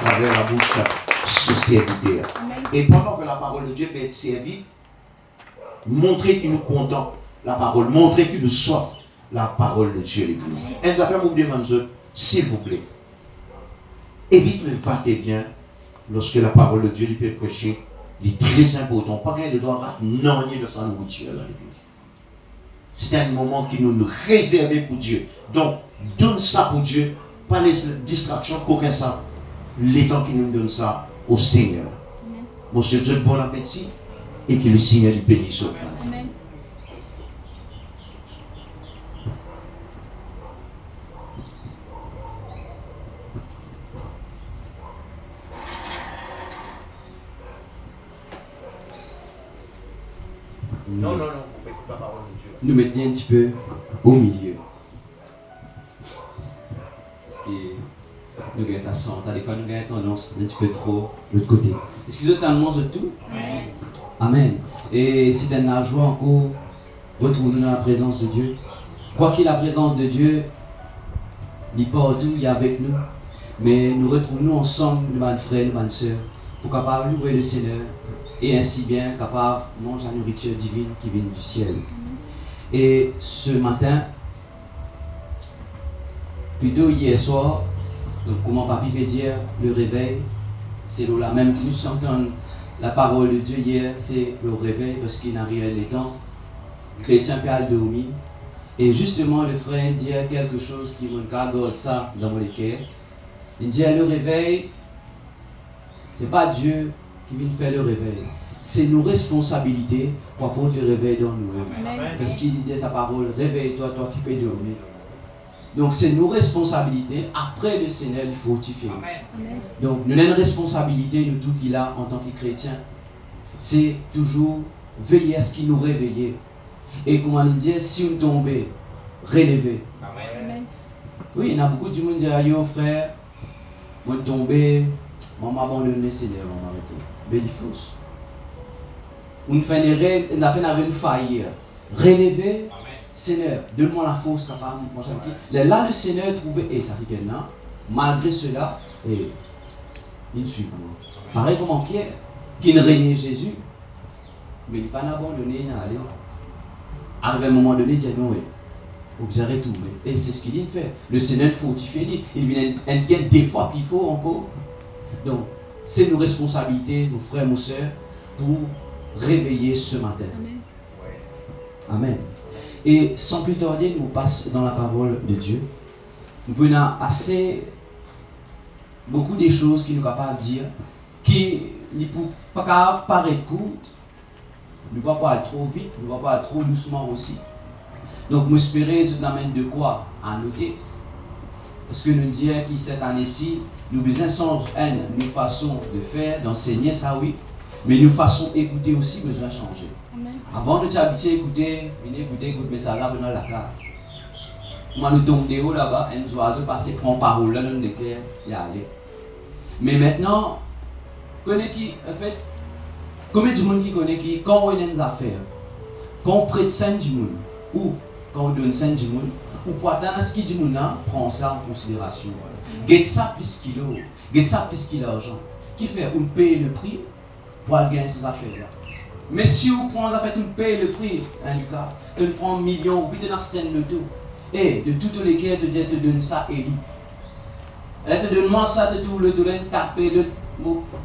travers la bouche de ce serviteur. Et pendant que la parole de Dieu peut être servie, montrer qu'il nous contemple la parole, montrer qu'il nous soif la parole de Dieu, l'Église. Et nous avons vous demander, s'il vous plaît, évite le va-et-vient lorsque la parole de Dieu lui peut prêcher. Il est très important. Pas qu'il ne doit avoir non de sa nourriture dans l'Église. C'est un moment qui nous réservé pour Dieu. Donc, donne ça pour Dieu, pas les distractions, qu'aucun ça. Les temps qui nous donne ça au Seigneur. Monsieur Dieu, bon appétit et que le Seigneur lui bénisse au Amen. Non, vous n'écoutez pas la parole de Dieu. Nous mettons un petit peu au milieu. Parce que nous avons ça sent. Des fois, nous avons tendance un petit peu trop de l'autre côté. Est-ce qu'ils ont tendance de tout? Amen. Amen. Et c'est un joie encore retrouver dans la présence de Dieu. Quoi qu'il la présence de Dieu, il est partout, il est avec nous. Mais nous retrouvons ensemble, nos frères, nos sœurs, pour capable louer le Seigneur et ainsi bien capable de manger la nourriture divine qui vient du ciel. Et ce matin, plutôt hier soir, donc comment papi peut dire, le réveil, c'est là même que nous chantons la parole de Dieu hier, c'est le réveil parce qu'il n'a rien les temps. Le chrétien peut aller dormir. Et justement, le frère dit quelque chose qui me garde ça dans mon cœur. Il dit le réveil, c'est pas Dieu qui vient faire le réveil. C'est nos responsabilités pour apporter le réveil dans nous-mêmes. Parce qu'il disait sa parole, réveille-toi, toi qui peux dormir. Donc c'est nos responsabilités. Après le Seigneur, il faut fortifier. Donc nous avons une responsabilité, nous tous qu'il a en tant que chrétiens. C'est toujours veiller à ce qu'il nous réveille. Et comme on dit, si on tombe, relever. Oui, il y a beaucoup de monde qui disent, yo frère, moi tombé, on m'a abandonné le Seigneur, on m'a arrêté. Mais il faut. On a fait une faillite. Relever, Seigneur, donne-moi la force capable de manger. Là, le Seigneur trouvait, et ça fait maintenant, malgré cela, et il suit. Pareil comme en Pierre, qui ne régnait Jésus, mais il n'a pas abandonné, il n'a allé. Arrivé à un moment donné, il dit non, vous arrêtez tout. Et c'est ce qu'il dit de faire. Le Seigneur fortifie, il vient indiquer des fois, puis il faut encore. Donc, c'est nos responsabilités, nos frères, nos sœurs, pour réveiller ce matin. Amen. Amen. Et sans plus tarder, nous passons dans la parole de Dieu. Nous pouvons assez beaucoup de choses qui nous sont capables de dire, qui ne peuvent pas paraître courtes, nous ne pouvons pas aller trop vite, nous ne pouvons pas aller trop doucement aussi. Donc, nous espérons que ça nous amène de quoi à noter. Parce que nous disons que cette année-ci, nous besoin sans une façon de faire, d'enseigner ça, oui, mais nous façon écouter aussi, besoin de changer. Amen. Avant de t'habituer à écouter, écoute, mais ça là, dans la carte. Moi, nous tombons de haut là-bas, et nous oiseaux passer, prendre parole là, dans le cœur, et aller. Mais maintenant, connaît qui, en fait, combien de monde qui connaît qui, quand on a des affaires, quand on prête ça du monde, ou quand on donne ça du monde, ou pour attendre ce qui dit nous là, prend ça en considération. Get ça plus qu'il a, get ça plus qu'il a l'argent. Qui fait, on paye le prix pour aller gagner ces affaires-là. Mais si vous prenez la fête, vous payez le prix, hein, Lucas, tu prends 1 million, puis tu as le tout. Et de toutes les cas, tu te donne ça, Eli. Elle te donne moi ça, tu tout le tout, tu tapes le,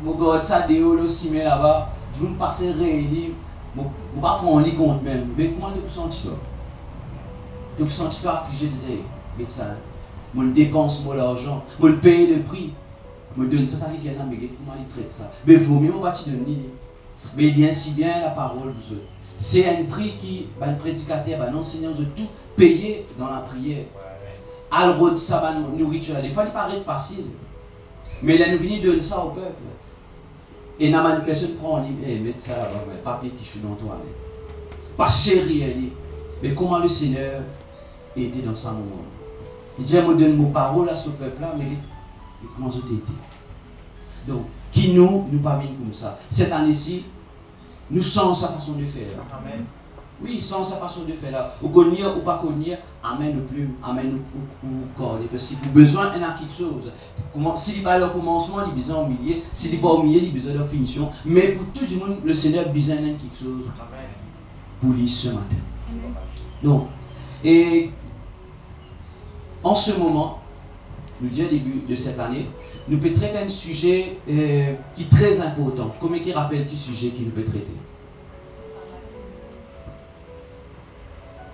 mon gars, ça, déo, le cimé là-bas, tu veux me passer Eli, je ne vais pas prendre les comptes même. Mais comment tu peux sentir? Tu peux sentir affligé de ça. Je dépense mon argent, je paye le prix. Je donne ça, ça, mais comment il traite ça? Mais vaut mieux pas te donner. Mais il vient si bien la parole, vous autres. C'est un prix qui, le prédicateur, l'enseignant de tout payer dans la prière. Alors, ça va nourriture. Des fois, il paraît facile. Mais là, nous venons donner ça au peuple. Et une personne prend, met ça là-bas, papier tissu dans toi. Pas chéri, elle dit. Mais comment le Seigneur était dans ce moment? Il dit, je donne mon parole à ce peuple-là, mais comment ça été? Donc, qui nous pas mis comme ça. Cette année-ci, nous changeons sa façon de faire. Amen. Oui, sans sa façon de faire là. Ou connaître ou pas connaître, amène le plume, amène le corps. Parce qu'il a besoin de quelque chose. S'il n'est pas là au commencement, il a besoin au milieu. S'il n'est pas au milieu, il a besoin de finition. Mais pour tout le monde, le Seigneur a besoin de quelque chose pour lui ce matin. Donc, et en ce moment, nous disons au début de cette année, nous pouvons traiter un sujet qui est très important. Comment qui rappelle quel sujet qui nous peut traiter?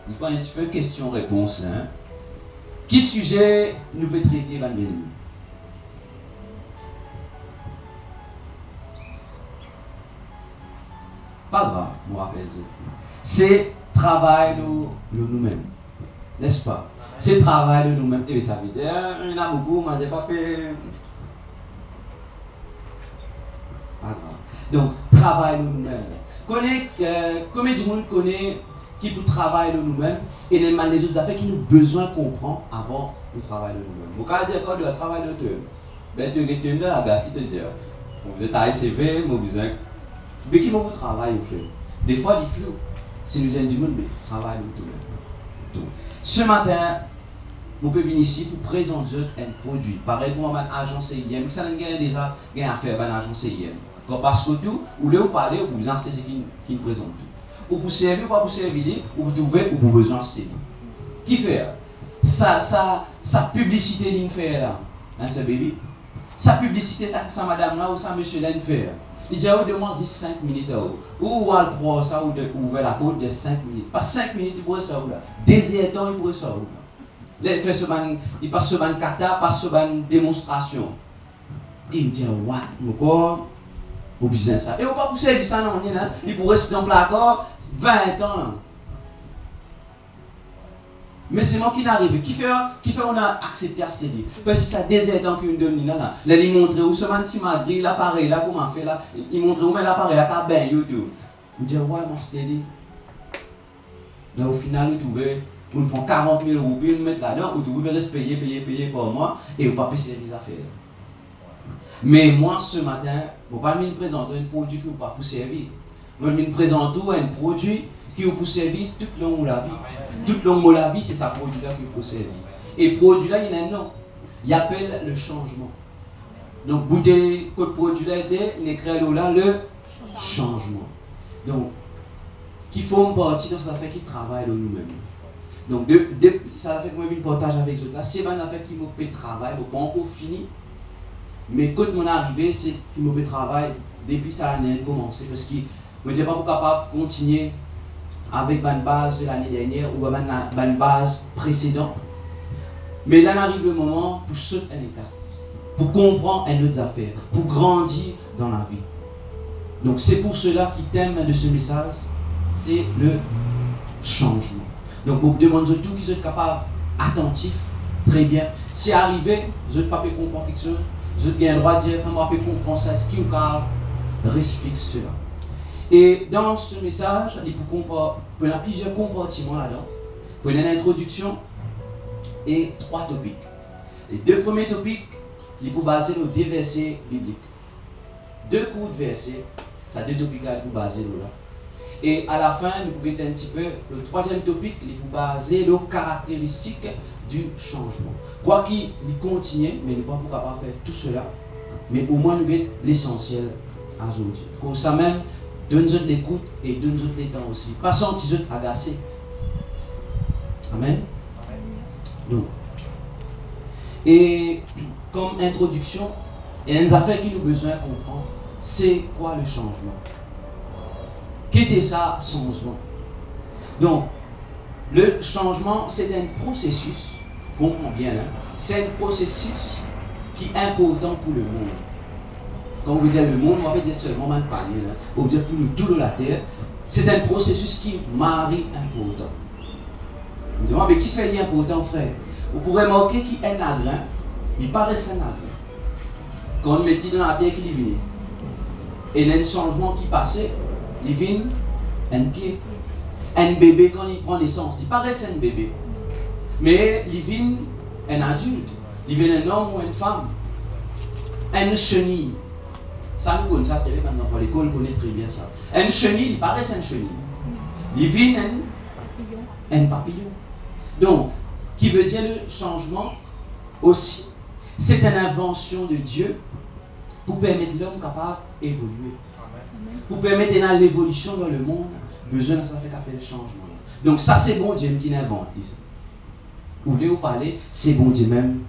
Il y a un petit peu question-réponse là. Hein? Quel sujet nous peut traiter, bien aimé? Pas grave, je me rappelle. C'est travail de nous-mêmes. N'est-ce pas? C'est travail de nous-mêmes. Et ça veut dire, il y en a beaucoup, mais je pas fait. Pas grave. Donc, travail de nous-mêmes. Combien de monde connaît qui pour travailler de nous-mêmes et les autres affaires qui nous besoin de comprendre avant le travail de nous-mêmes. Vous pouvez dire quand tu travail de toi, ben tu es là, qui te dit, vous êtes à ICV, vous besoin. Mais qui vous travail vous fait? Des fois, il flou. Si nous disons du monde, mais travail de nous-mêmes. Donc, ce matin, vous pouvez venir ici pour présenter un produit. Pareil pour une agence CIM, ça n'a déjà à faire avec une agence CIM. Parce que tout, vous voulez vous parler, vous vous insistez qui nous présente tout. Ou pour servir, ou pas pour servir, ou pour trouver, ou pour besoin de servir. Qui fait sa publicité qu'il fait là, hein, ce bébé. Sa publicité, sa madame là, ou sa monsieur là, il fait. Il dit, oh, demande 5 minutes. Ou va le croire ça, ou ouvrir la porte de 5 minutes. Pas 5 minutes, il pourrait ça là. Désir temps, il pourrait ça là. Il passe sur une kata, passe sur une démonstration. Et il me dit, ouais, encore, au business ça. Et on pas pour servir ça, non, il pourrait rester dans le placard 20 ans. Mais c'est moi qui n'arrive. Qui fait on a accepté à ce livre? Parce que ça désert ans qu'il nous donne là. Là, il montre où ce man si malgré l'appareil là, comment on fait là. Il montre où met l'appareil là, car ben YouTube. Il dit, ouais, mon steady. Là, au final, vous trouvez, on prend 40 000 €, puis on met là-dedans, vous trouvez, reste payer par mois, et vous pas payer service à faire. Mais moi, ce matin, je ne vais pas me présenter un produit qui ne va pas pour servir. Je vais me présenter un produit qui va pour servir toute longue de la vie. Toute longue de la vie, c'est ce produit-là qui faut servir. Et le produit-là, il y a un nom. Il appelle le changement. Donc, goûter que le produit-là il écrit là le changement. Donc, qu'il faut une partie de ça fait qu'il travaille de nous-mêmes. Donc, ça fait que moi, je partage avec eux. Là, c'est une affaire qui me fait travailler, je pas encore fini. Mais quand mon arrivé, c'est qu'il me fait travail depuis ça a commencé. Parce que je ne suis pas capable de continuer avec une base de l'année dernière ou une base précédente. Mais là arrive le moment pour sauter un état, pour comprendre une autre affaire, pour grandir dans la vie. Donc c'est pour cela qui t'aime de ce message, c'est le changement. Donc je vous demande tout qui sont capables, attentifs, très bien. Si arrivé, vous n'êtes pas pu comprendre quelque chose, vous avez le droit de dire, vous avez comprendre ça, ce qui vous explique cela. Et dans ce message, il y a plusieurs compartiments là-dedans. Il y a une introduction et 3 topics. Les 2 premiers topics, ils sont basés sur des versets bibliques. 2 courts versets, ça 2 topics là, ils sont basés là. Et à la fin, nous pouvons un petit peu, le 3e topic, il est basé sur les caractéristiques du changement. Quoi qu'il continue, mais nous ne pouvons pas faire tout cela, mais au moins nous avons l'essentiel à aujourd'hui. Pour ça même, donne-nous l'écoute et donne-nous les temps aussi. Pas sentir agacés. Amen. Donc, et comme introduction, il y a une affaire qui nous besoin de comprendre. C'est quoi le changement? Qu'était ça, changement? Donc, le changement, c'est un processus, comprends bien, hein? C'est un processus qui est important pour le monde. Quand on veut dire le monde, on va dire seulement un panier, on veut dire pour nous tout de la terre, c'est un processus qui marie important. On me demande, mais qui fait l'important, frère? Vous pourrez remarquer qu'il est un lagrin, il paraît un lagrin. Quand on met dans la terre, qu'il est venu. Et il y a un changement qui passait, il vient un pied. Un bébé, quand il prend naissance, il paraît un bébé. Mais il vient un adulte, il vient un homme ou une femme. Une chenille. Ça nous connaît ça très bien maintenant, pour l'école, on connaît très bien ça. Un chenille, il paraît un chenille. Living and papillon. Donc, qui veut dire le changement aussi, c'est une invention de Dieu pour permettre l'homme capable d'évoluer. Pour permettre l'évolution dans le monde, besoin de ça fait qu'appelle changement. Donc ça c'est bon Dieu qui l'invente. Vous voulez vous parler, c'est bon Dieu même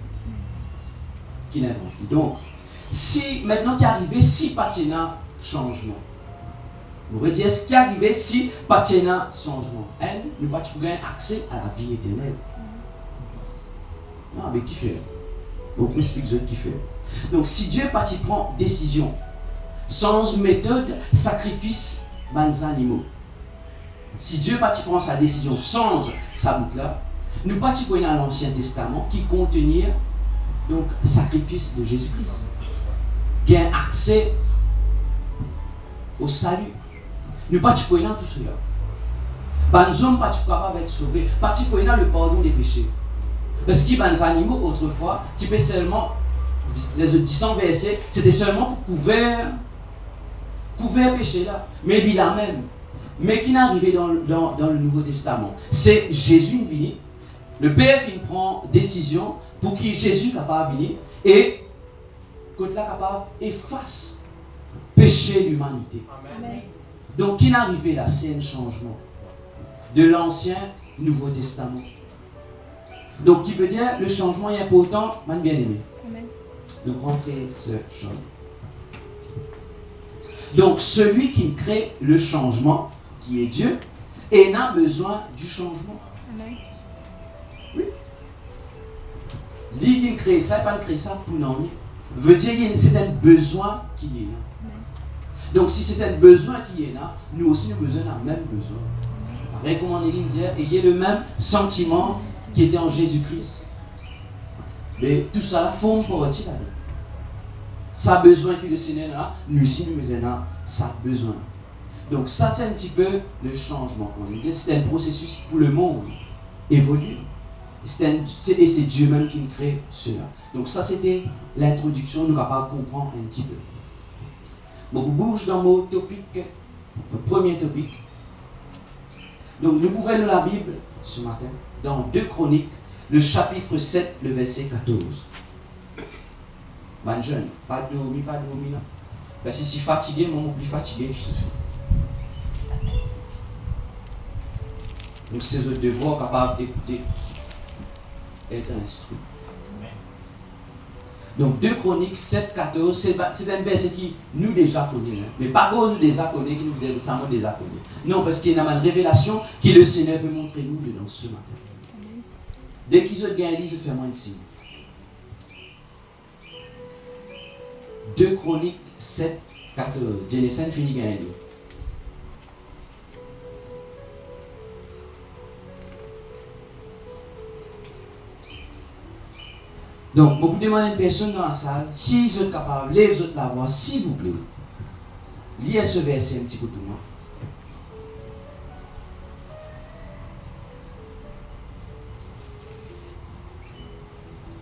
qui l'invente. Donc, si maintenant qui est arrivé, si patina changement. Vous voulez dire ce qui est arrivé si patina changement. Nous pas gagner accès à la vie éternelle. Non, mais qui fait? Beaucoup expliquent qui fait. Donc si Dieu parti prend décision, sans méthode, sacrifice, des animaux. Si Dieu parti prend sa décision sans sa boucle là, nous parti pour dans l'Ancien Testament qui contenir donc sacrifice de Jésus-Christ. Qui a accès au salut. Nous parti pour dans tout cela. Les hommes parti capable d'être sauvés, parti pour dans le pardon des péchés. Parce que les animaux autrefois, tu peux seulement les 10 versets, c'était seulement pour couvrir péché là. Mais il dit la même. Mais qui n'est arrivé dans le Nouveau Testament, c'est Jésus venu. Le Père prend décision pour que Jésus capable venir et que là capable efface péché de l'humanité. Donc qui n'est arrivé là, c'est un changement de l'Ancien Nouveau Testament. Donc qui veut dire le changement est important, man bien aimé. Donc rentrez ce changement. Donc celui qui crée le changement, qui est Dieu, et n'a besoin du changement. Amen. Oui. Lui qui crée ça, pas créer ça pour non. Veut dire qu'il y a un certain besoin qui est là. Amen. Donc si c'est un besoin qui est là, nous aussi nous besoin d'un même besoin. Pareil comme on dit, ayez le même sentiment qui était en Jésus-Christ. Mais tout ça là, forme pour retirer là. Ça a besoin que le Seigneur a, nous aussi nous avons ça besoin. Donc ça c'est un petit peu le changement. C'est un processus pour le monde évoluer. Et c'est Dieu même qui crée cela. Donc ça c'était l'introduction, nous sommes capables de comprendre un petit peu. Bon, on bouge dans mon topic, le premier topic. Donc nous pouvons lire la Bible ce matin dans 2 Chroniques, le chapitre 7, le verset 14. Ben jeune, pas dormi là. Parce que si fatigué, moi plus fatigué. Donc c'est notre devoir capable d'écouter, être instruit. Donc 2 Chroniques 7, 14, c'est un verset qui nous déjà connaît. Mais pas qu'on nous déjà connaît, qui nous récemment déjà connaît. Non, parce qu'il y a une révélation que le Seigneur peut montrer nous dedans ce matin. Dès qu'ils ont gagné, ils font moins de signe. 2 Chroniques 7, 14. Jenison finit gagner. Donc, beaucoup demandent à une personne dans la salle, si vous êtes capable, lèvez la voix, s'il vous plaît. Lisez ce verset un petit peu pour moi.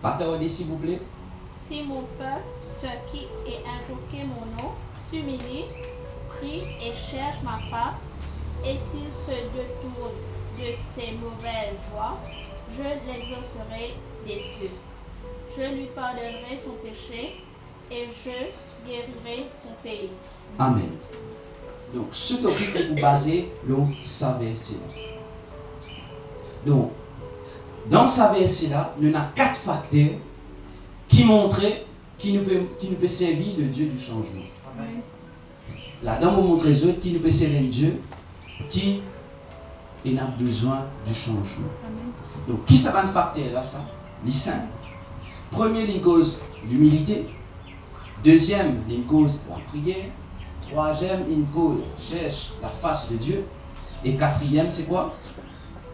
Partagez s'il vous plaît. Si mon peuple, ceux qui est invoqué mon nom, s'humilie, prie et cherche ma face, et s'il se détourne de ses mauvaises voies, je l'exaucerai des cieux. Je lui pardonnerai son péché et je guérirai son pays. Amen. Donc, ce topic est pour baser le sa verset-là. Donc, dans sa verset-là, il y a 4 facteurs qui montrent qui nous peut servir le Dieu du changement. Amen. Là-dedans, on montre les autres qui nous peut servir un Dieu qui a besoin du changement. Amen. Donc, qui ça va un facteur là, ça? Les 5. Premier, il cause l'humilité. Deuxième, il cause la prière. Troisième, il cause cherche la face de Dieu. Et quatrième, c'est quoi?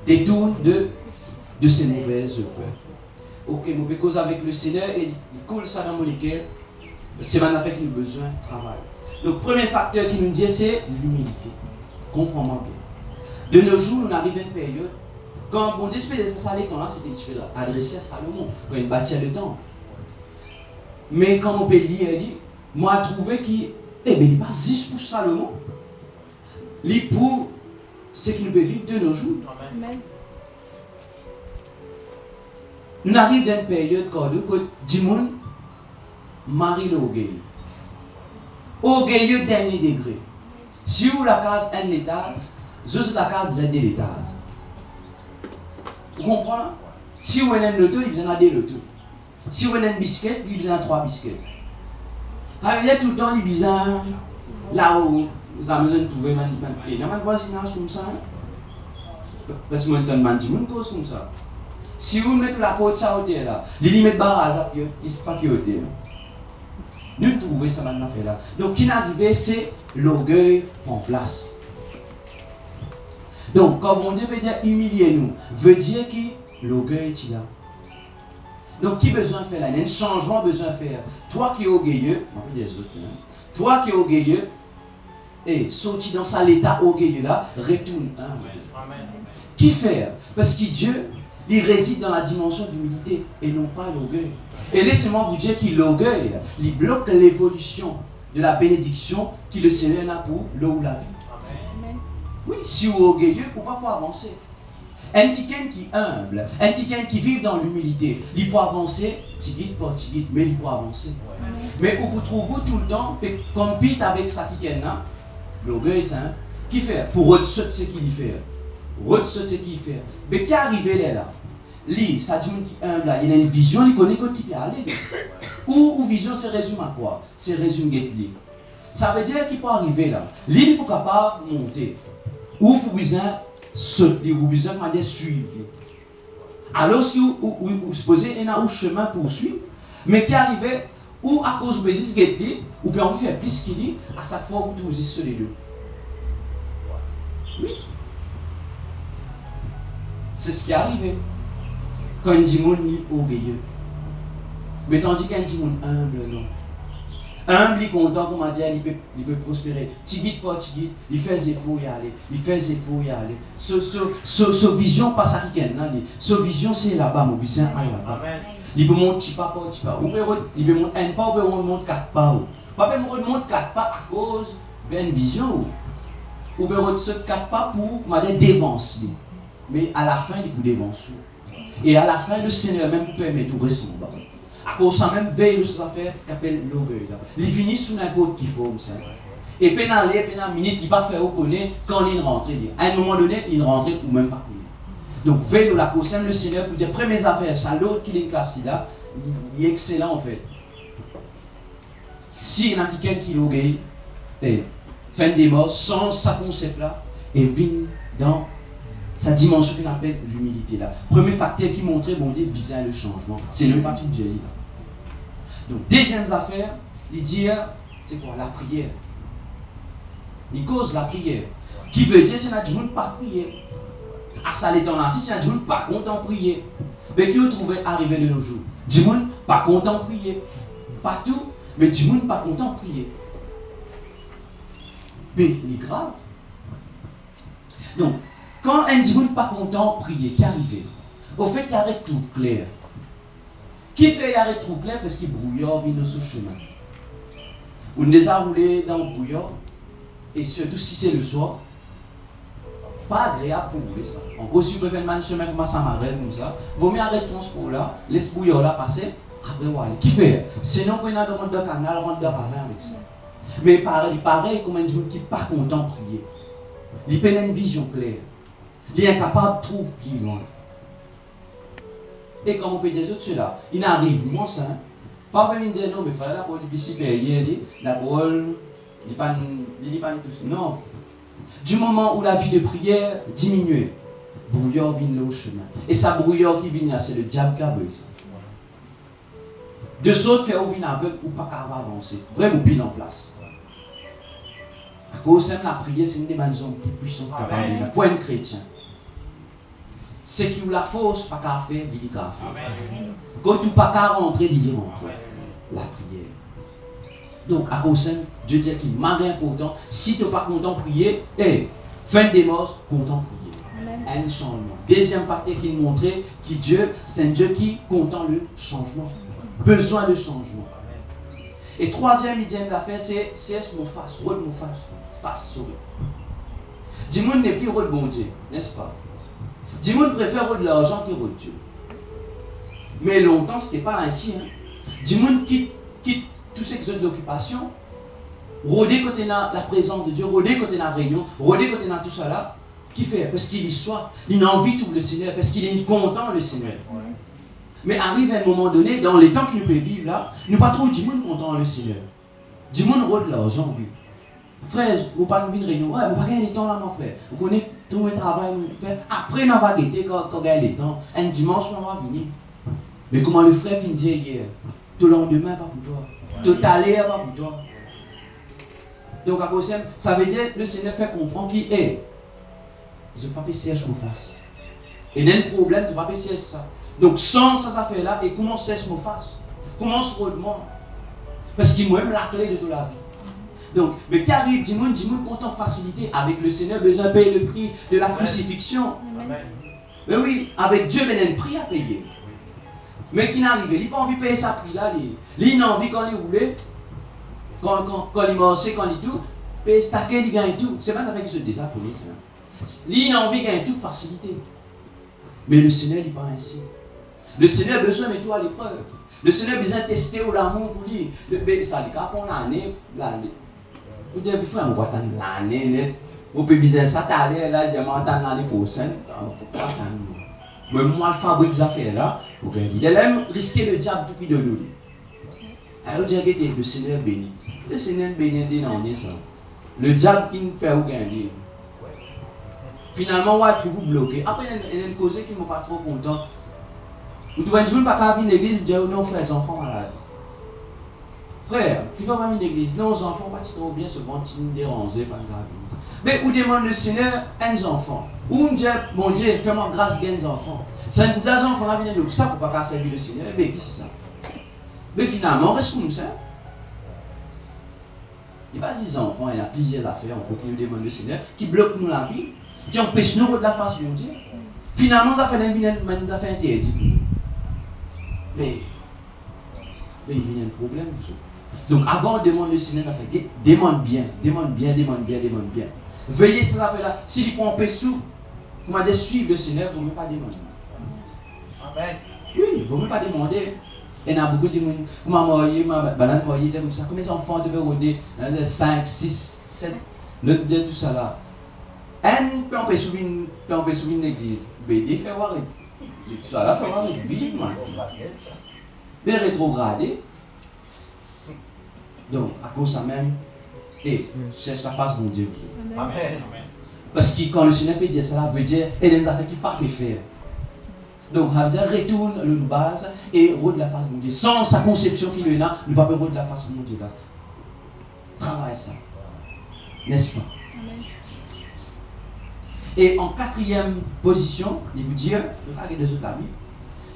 Détourne de ses mauvaises œuvres. Ok, nous pouvons causer avec le Seigneur et il coule ça dans mon cœur. C'est maintenant fait qu'il a besoin de travail. Donc, premier facteur qui nous dit, c'est l'humilité. Comprends-moi bien. De nos jours, nous arrivons à une période. Quand bon Dieu faisait ça, les temps là, c'était adressé à Salomon, quand il bâtit le temple. Mais quand on peut lire, moi, je trouve qu'il n'est pas juste pour Salomon. Il pour ce qui nous peut vivre de nos jours. Amen. Nous arrivons dans une période où du monde marie l'orgueil. Orgueilleux dernier degré. Si vous la case un étage, vous la case deux étages. Vous comprenez? Si vous avez un loto, il y en a deux lotos. Si vous avez un biscuit, il y en a 3 biscuits. Avec tout le temps, les bizarres, là où vous avez besoin de trouver un voisinage comme ça. Parce que moi, je ne une cause comme ça. Si vous mettez la porte à côté là, les limites barrage, il n'y a pas qui côté. Nous trouvons ça maintenant fait là. Donc, qui n'arrive, c'est l'orgueil en place. Donc, quand mon Dieu veut dire humiliez-nous, veut dire que l'orgueil est là. Donc, qui besoin de faire là? Il y a un changement besoin de faire. Toi qui es orgueilleux, on peut dire les autres, hein? Toi qui es orgueilleux, et sorti dans ça l'état orgueilleux là, retourne. Amen. Qui faire? Parce que Dieu, il réside dans la dimension d'humilité et non pas l'orgueil. Et laissez-moi vous dire que l'orgueil, il bloque l'évolution de la bénédiction que le Seigneur a pour l'eau ou la vie. Amen. Oui, si vous êtes orgueilleux, vous ne pouvez pas avancer. Un petit qui est humble, un petit qui vit dans l'humilité, il peut avancer, mais il peut avancer. Amen. Mais où vous trouvez tout le temps, compite avec ça qui est là, l'orgueil, c'est un qui fait pour retirer ce qu'il fait. Retirer ce qu'il fait. Mais qui est arrivé là? Lui, ça dit qu'il est humble là, il a une vision, il connaît quand il peut aller. Ou vision, c'est résume à quoi? C'est résume lui. Ça veut dire qu'il peut arriver là. Lui, il est capable de monter. Ou pour besoin sauter, ou besoin de suivre. Alors, si vous supposez qu'il y a un chemin pour suivre, mais qui arrivait, ou à cause de ce qu'il ou bien on fait plus qu'il dit, à chaque fois vous trouvez sur les deux. Oui. C'est ce qui est arrivé. Quand un démon est orgueilleux. Mais tandis qu'un démon humble, non. Humble, il est content, comme on dit, il peut prospérer. Tigit pas tigit, il fait des efforts y aller. Il fait des efforts y aller. Ce vision, pas ça qui est là. Ce vision, c'est là-bas, mon bizarre, là-bas. Il peut monter pas, il peut monter un pas, ou il peut monter 4 pas. Pas peut monter 4 pas à cause d'une vision. Ou peut monter 4 pas pour dévancer. Mais à la fin, il peut dévancer. Et à la fin, le Seigneur même peut permettre tout rester en bas. À cause de ça même, veille de ces affaires qu'on appelle l'orgueil. Il finit sous n'importe qui forme ça. Et pendant une minute, il ne va pas faire reconnaître quand il rentre. À un moment donné, il rentre ou même pas. Donc veille de la cause, le Seigneur pour dire premières affaires, ça l'autre qui est classé là, il est excellent en fait. S'il y a quelqu'un qui l'orgueille, fin des morts, sans sa concept là, et vient dans sa dimension qu'on appelle l'humilité là. Premier facteur qui montrait, bon Dieu, bizarre le changement. C'est le parti de Dieu là. Donc, deuxième affaire, il dit, c'est quoi? La prière. Il cause la prière. Qui veut dire, c'est un Dieu pas prier. À ça, les temps là, si c'est un Dieu pas content de prier. Mais qui vous trouvez arrivé de nos jours? Dieu pas content de prier. Pas tout, mais Dieu pas content de prier. Mais il est grave. Donc, quand un Dieu n'est pas content de prier, qui arrive? Au fait, il arrête tout clair. Qui fait il arrête tout clair? Parce qu'il brouillard vient de ce chemin. On les a roulés dans le brouillard, et surtout si c'est le soir, pas agréable pour rouler ça. En gros, si vous pouvez faire un chemin comme ça, comme ça, vaut mieux arrêter le transport là, laisse le brouillard là passer, après on va aller. Qui fait? Sinon, on a dans le canal, on rentre dans avec ça. Mais pareil comme un Dieu qui n'est pas content de prier. Il peut avoir une vision claire. Il est incapable de trouver plus loin. Et comme on peut dire cela, il n'arrive moins ça. Pas venir dire non, mais il fallait la police supérieure, la parole, il n'est pas tout. Non. Du moment où la vie de prière diminue, brouillard vient au chemin. Et ça brouillard qui vient là, c'est le diable qui a vu ça. De sorte faire ouvrir aveugle ou pas capable d'avancer. Vraiment pile en place. À cause de la prière, c'est une des bonnes hommes qui puissent capables. Pour un chrétien. C'est qui ou la force, pas qu'à faire, il dit qu'à faire. Quand tu pas qu'à rentrer, il dit rentrer. La prière. Donc, à cause de Dieu dit qu'il est important. Si tu n'es pas content de prier, fin des morts, content de prier. Un changement. Deuxième facteur qui nous montre que Dieu, c'est un Dieu qui est content le changement. Besoin de changement. Et troisième idée d'affaire, c'est mon face, rôle mon face, souris. Dis-moi n'est plus heureux de bon Dieu, n'est-ce pas? Dis-moi préfère de l'argent que de Dieu. Mais longtemps, ce n'était pas ainsi. Hein. Dis-moi quitte tous ces zones d'occupation, rôder côté la présence de Dieu, rôder côté la réunion, rôder côté tout ça là. Qui fait? Parce qu'il y soif, il a envie de tout le Seigneur, parce qu'il est content le Seigneur. Mais arrive à un moment donné, dans les temps qu'il nous peut vivre là, nous pas trop dis-moi content le Seigneur. Dis-moi rôle de l'argent, oui. Frère, vous parlez d'une réunion, ouais, vous pas gagner les temps là, mon frère. Vous connaissez tout le travail, après, on va guetter quand gagne les temps. Un dimanche, on va venir. Mais comment le frère finit hier? Tout le lendemain, pas pour toi. Tout à l'heure, pas pour toi. Donc, à cause de ça veut dire que le Seigneur fait comprendre qu'il est. Je ne peux pas siège pour face. Et il y a un problème, tu ne peux pas siège ça. Donc, sans ça, ça fait là, et comment siège pour face? Comment se redemande? Parce qu'il m'a même la clé de toute la vie. Donc, mais qui arrive, dis-moi content facilité avec le Seigneur, besoin de payer le prix de la crucifixion. Amen. Mais oui, avec Dieu, il y a un prix à payer. Mais qui n'arrive, il n'a pas envie de payer sa prix là. Il n'a envie quand il roule, quand il marche, quand il tout, payer stacker, il gagne tout. C'est pas avec ce déjà pour lui, il a envie de gagner toute facilité. Mais le Seigneur n'est pas ainsi. Le Seigneur a besoin de mettre toi à l'épreuve. Le Seigneur a besoin de tester l'amour pour lui. Ça dit qu'après l'année. Vous dites, il faut attendre l'année. Vous pouvez dire ça, tu as là, je vais attendre l'année prochaine. Pourquoi attendre? Mais moi, je fabrique des affaires là. Il aime risquer le diable depuis de nous. Alors, vous dites, le Seigneur bénit. Le Seigneur bénit, ça. Le diable qui nous fait gagner. Finalement, on va trouver bloqué. Après, il y a une cause qui ne m'a pas trop content. Vous trouvez une pas qu'à venir à l'église, vous dites, non, frère, les enfants malades. Frère, qui va venir à l'église? Non, les enfants, pas trop bien, se vont déranger par la vie. Mais vous demandez le Seigneur, un enfant. Ou on dit, mon Dieu, fais-moi grâce, gagne des enfants. C'est un coup d'enfant là, venir de l'obstacle pour pas servir le Seigneur. Mais c'est ça. Mais finalement, reste comme ça. Il n'y a pas 10 enfants, il y a plusieurs affaires, on peut nous demander le Seigneur, qui bloquent nous la vie, qui empêchent nous de la face de Dieu. Finalement, ça fait un affaire interdit. Mais il vient un problème. Donc avant de demander le Seigneur, demande bien. Veillez sur cette affaire-là. S'il prend un peu sous, comment dire, suivre le Seigneur, vous ne pouvez pas demander. Amen. Oui, vous ne pouvez pas demander. Il y a beaucoup de gens qui m'ont marié, comme ça. Combien d'enfants devaient rôder? 5, 6, 7, l'autre dit tout ça là. Un peut empêcher une église. BD fait voir. Tout ça là fait voir vite. Mais rétrogradé. Donc, à cause de ça même, et cherche la face de mon Dieu. Amen. Parce que quand le Seigneur peut dire ça, veut dire qu'il y a des affaires qui ne peuvent pas faire. Donc, ça veut dire retourne le base et rôde la face de mon Dieu. Sans sa conception qu'il y a, nous ne pouvons pas rôder la face de mon Dieu là. Travaille ça. N'est-ce pas? Et en 4e position, il vous dit, regardez des autres amis,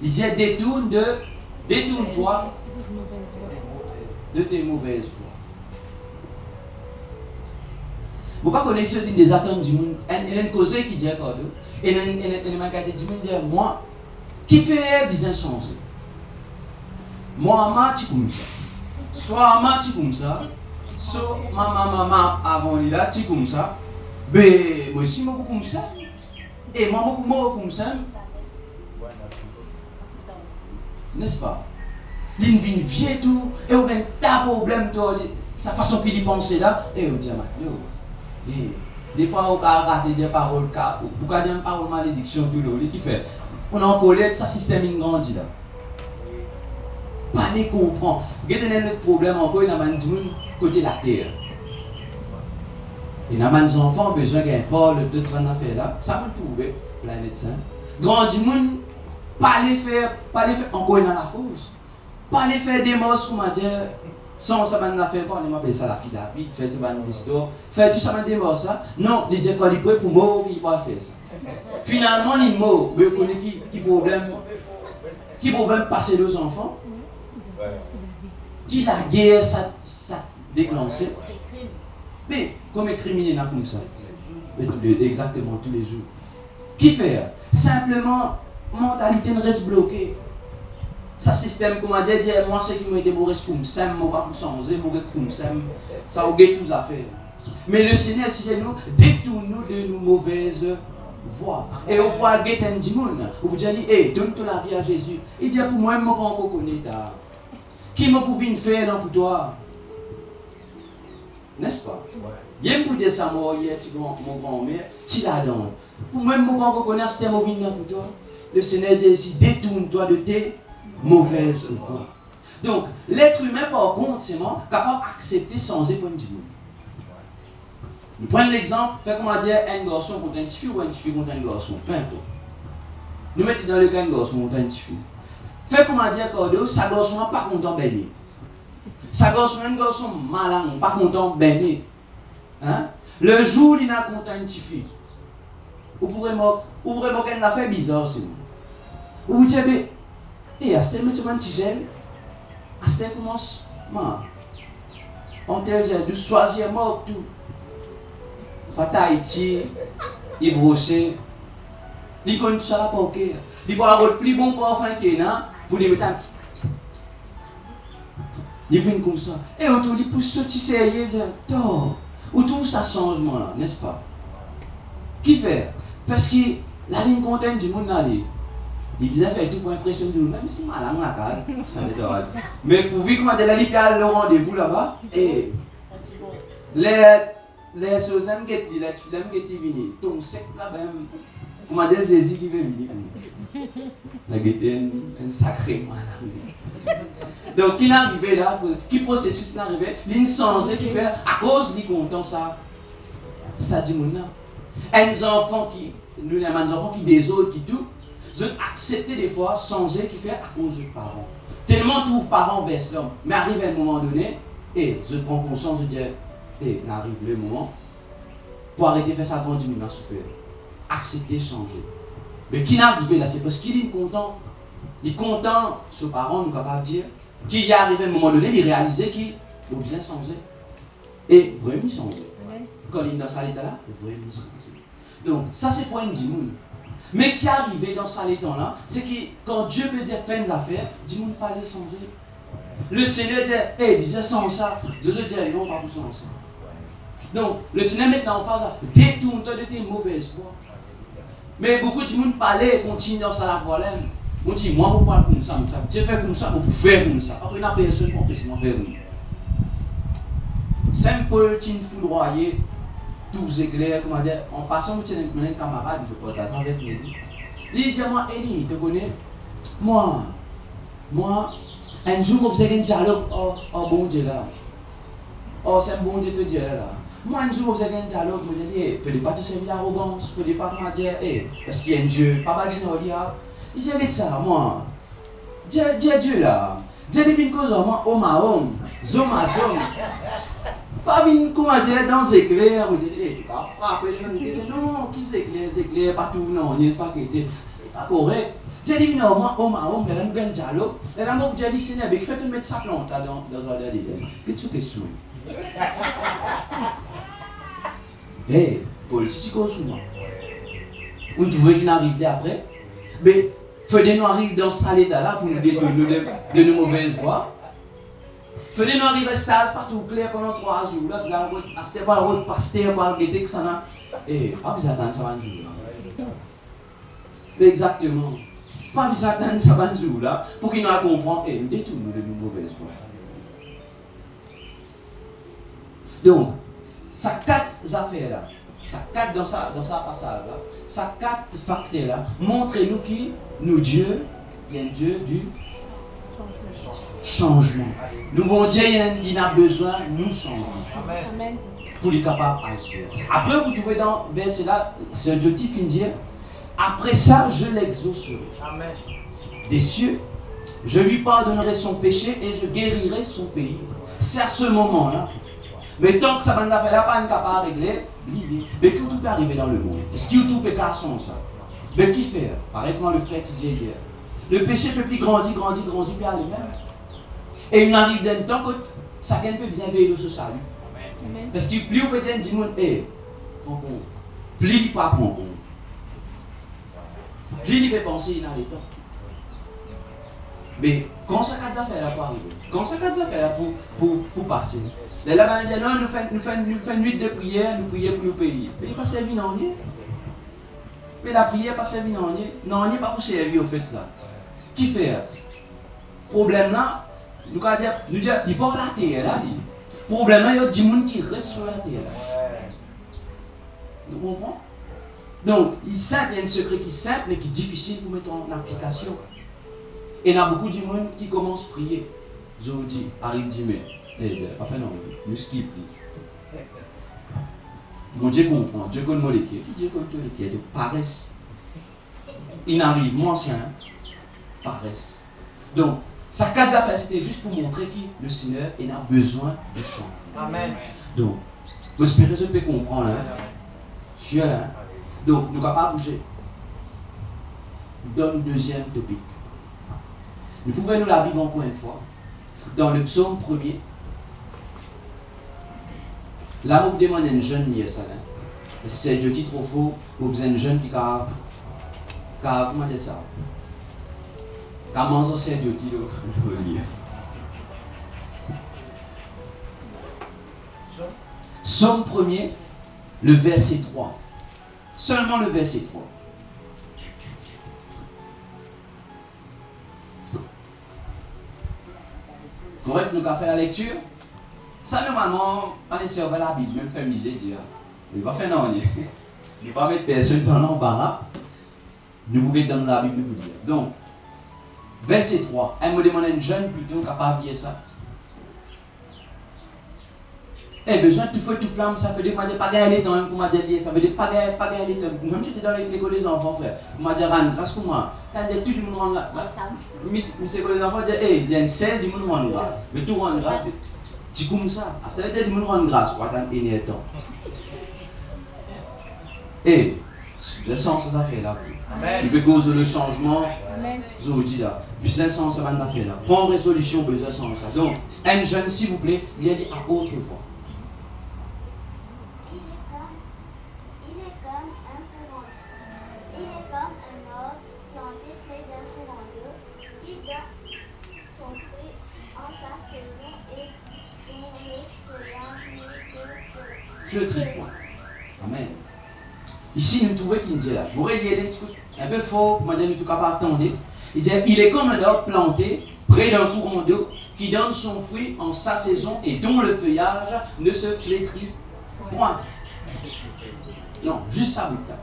il dit détourne-toi de tes mauvaises voies. Vous ne connaissez pas des attentes du monde. Il y a une cause qui dit encore, et il y a une magazine du monde qui dit, moi, qui fait bien changer? Moi, je suis comme ça. Soit je suis comme ça, soit maman avant il a, je suis comme ça. Mais moi aussi, je suis comme ça. Et moi, je suis comme ça. N'est-ce pas? Il vient vieux tout, et on a un tas de problèmes, sa façon qu'il y pense là, et on dit, des fois, on a raté des paroles, pourquoi dire une parole malédiction, tout le qui fait. On a en colère, ça système grandit là. Pas les comprendre. Il y a un autre problème encore, il y a un côté de la terre. Il y a des enfants qui ont besoin d'un Paul, de toute affaire là. Ça peut le trouver, planète sainte. Grand du monde, pas les faire, encore dans la fosse. Pas les faire des mots, comment dire, sans ça m'a fait pas, on appelle ça la fille David, faire tout une histoire, faire tout ça m'a des mots ça. Non, il dit quand il peut pour mort, il va faire ça. Finalement, il mort, mais vous connaissez qui problème passer aux enfants? Qui la guerre ça déclenché? Mais comme les criminels comme ça, exactement tous les jours. Qui fait? Simplement, mentalité ne reste bloquée. Ça système, comment dire, moi c'est qui m'a été mauvais comme ça, moi pas pour changer, mauvais comme ça a oublié toutes les affaires. Mais le Seigneur, si nous, détourne-nous de nos mauvaises voies. Et au point de guetter un dimoun, ou vous dites, hey, donne ton la vie à Jésus. Il dit, pour moi, je ne peux pas connaître. Qui m'a pouvait faire dans pour toi? N'est-ce pas? Il y a pour dire ça, mon grand-mère, tu l'as dans. Pour moi, je ne peux pas connaître c'était mauvais pour toi. Le Seigneur dit ici, détourne-toi de tes mauvaises voies. Donc, l'être humain, par contre, c'est capable d'accepter sans éponger du monde. Nous prenons l'exemple, fait comment dire un garçon contre une fille ou une fille contre un garçon, peu importe. Nous mettons dans le cas un garçon contre une fille. Fait comment dire que sa garçon n'est pas content de baigner. Sa garçon est un garçon malin, pas content de baigner. Hein? Le jour où il n'a content une fille, vous pourrez qu'elle a fait bizarre, c'est moi. Vous vous dites, et à ce moment-là, tu vas à ce commencement, on t'a dit, du choisir mort tout. Pas Tahiti, il broché, il connaît tout ça là pour ok. Il va avoir le plus bon parfum qu'il y a pour les mettre un petit. Il vient comme ça. Et autour, il pousse ce petit sérieux de autour ça changement là, n'est-ce pas? Qui fait? Parce que la ligne containe du monde là, il vient faire tout pour impressionner tout le monde, même si mal à la case, ça m'étonne. Mais pour vivre comment elle a dit le rendez-vous là-bas, et les choses qui sont les films qui sont venus, ton sec là-bas, comment des Jésus qui veut venir. La guetter un sacré mal. Donc, qui est arrivé là, qui processus est arrivé, l'insensé qui fait, à cause du content, ça dit mon nom. Un enfant qui, nous les enfants qui des autres, qui tout, je accepter des fois, changer qui fait à cause des parents. Tellement tous les parents baissent l'homme, mais arrive à un moment donné, et je prends conscience de dire, et n'arrive le moment, pour arrêter de faire ça, quand il m'a souffert. Accepter, changer. Mais qui n'est arrivé là, c'est parce qu'il est content. Il est content, ce parent nous capable de dire, qu'il y est arrivé à un moment donné, il réalisait qu'il faut bien changer. Et vraiment changer. Quand il est dans cet état-là, il faut vraiment changer. Donc, ça c'est pour un dimoun. Mais qui est arrivé dans cet état-là, c'est que quand Dieu peut dire faire une affaire, dimoun pas aller changer. Le Seigneur dit, hé, disais sans ça. Dieu dit, non, pas pour ça. Donc, le Seigneur met en face, détourne-toi de tes mauvaises voies. Mais beaucoup de gens parlaient et continuent dans sa voie-là. On dit, moi, je parle comme ça, tu fais comme ça, on faire comme ça. Après, il n'y a personne qui peut faire comme ça. Saint-Paul, tu foudroyé, tous éclairs, comment dire, en passant, tu es un camarade, je partage avec lui. Il dit, moi, Elie, tu connais, moi, un jour, je vais un dialogue, oh, bon Dieu là. Oh, c'est un bon Dieu de Dieu là. Moi, un jour, vous avez un dialogue, vous me dites, ne pas te servir d'arrogance, ne pas comment dire, parce qu'il y a un Dieu, pas bâti dans le diable. Il dit, avec ça, moi, Dieu là, Dieu devine cause, moi, homme à homme, zone à zone. Pas une, comment dire, dans ces éclairs, vous dites, tu vas frapper, non, qui s'éclaire, partout, non, n'est-ce pas, c'est pas correct. Dieu devine, moi, homme à homme, il y a un dialogue, il y a un mot, Dieu dit, Seigneur, il fait que mettre sa plante dans un dialogue. Qu'est-ce que c'est? Hé, Paul, si tu causes moi, vous trouvez qu'il arrive après, mais fallait nous arriver dans cet état-là pour nous détourner de nos mauvaises voies. Fallait nous arriver à stage partout clair pendant 3 jours. Là, c'était pas le pasteur, pas le guetté que ça n'a. Eh, pas besoin d'attendre ça 20 jours. Exactement. Pas besoin d'attendre ça 20 jours là pour qu'il nous comprenne et nous détourner de nos mauvaises voies. Donc, ça 4 affaires là, ça 4 dans sa passage là, ça 4 facteurs là, montrez-nous qui nous Dieu, il y a un Dieu du changement. Nous bon Dieu, il a besoin de nous changer. Amen. Pour les capables d'agir. Après, vous trouvez dans verset là, c'est un objectif qui dit, après ça, je l'exaucerai. Amen. Des cieux, je lui pardonnerai son péché et je guérirai son pays. C'est à ce moment-là. Mais tant que ça va faire là, pas capable de régler, mais que tout peut arriver dans le monde. Est-ce que tout peut casser ça? Mais qui fait? Pareil comme le frère disait hier. Le péché peut plus grandir, puis aller même. Et il arrive d'un temps que ça peut bien veiller sur salut. Amen. Parce que plus on peut dire, dis-moi, plus il ne peut pas prendre compte. Plus il peut penser, il a le temps. Mais quand ça a des affaires là pour arriver, quand ça a des affaires là pour passer, Là-bas, il dit non, nous faisons une nuit de prière, nous prions pour nous payer. Mais il n'est pas servi non rien. Mais la prière n'est pas servie non rien. Non, il n'est pas pour servir au fait ça. Qui fait? Problème là, nous disons, il part la terre là. Problème là, il y a des gens qui restent sur la terre là. Nous comprenons? Donc, il y a un secret qui est simple mais qui est difficile pour mettre en application. Et il y a beaucoup de gens qui commencent à prier. Zodi, arrive dimanche. Pas fait non, nous skip. Mon Dieu comprend, Dieu connaît molécule, Dieu connaît tout l'équipe, de paresse. Il n'arrive, moi ancien, paresse. Donc, sa quatre affaires, c'était juste pour montrer que le Seigneur il a besoin de changement. Amen. Donc, vous espérez que je peux comprendre, hein? Je suis là. Hein? Donc, nous ne pouvons pas bouger. Dans le deuxième topic. Nous pouvons nous la Bible encore une fois. Dans le psaume 1er. Là, vous demandez un jeune hier, ça. C'est Dieu qui est trop faux. Vous besoin d'un jeune qui a. Comment dire ça? Comment c'est Dieu qui le lire? Psaume 1er, le verset 3. Seulement le verset 3. Correct, nous avons fait la lecture. Ça, normalement, on est servi à la Bible, même fait misé, dire. Il va faire non, il ne va pas mettre personne dans l'embarras. Nous pouvons dans la Bible, nous dire. Donc, verset 3. Elle me demande un jeune plutôt capable de dire ça. Eh, besoin de tout feu, tout flamme, ça veut dire que je pas gagner les temps, comme m'a dit, ça veut dire pas gagner les temps. Même si tu es dans l'école des enfants, frère, m'a dit, grâce pour moi, tu as dit, tout le monde rend là. Mais c'est que les enfants disent, eh, il y a une selle, du monde rend grâce. Mais tout rend grâce. C'est comme ça. Ça veut dire du monde rend grâce, pour attendre un temps. Eh, le sens, ça fait là. Il peut causer le changement, je vous dis là. Puis c'est un sens, ça va nous faire là. Prends résolution, besoin de sens. Donc, un jeune, s'il vous plaît, viens dire à autre voix. Amen. Ici, nous trouvons qu'il dit là. Vous voyez, il est un peu fort, madame, nous ne sommes pas attendre. Il dit, il est comme un arbre planté près d'un courant d'eau qui donne son fruit en sa saison et dont le feuillage ne se flétrit point. Non, juste ça, oui, ça.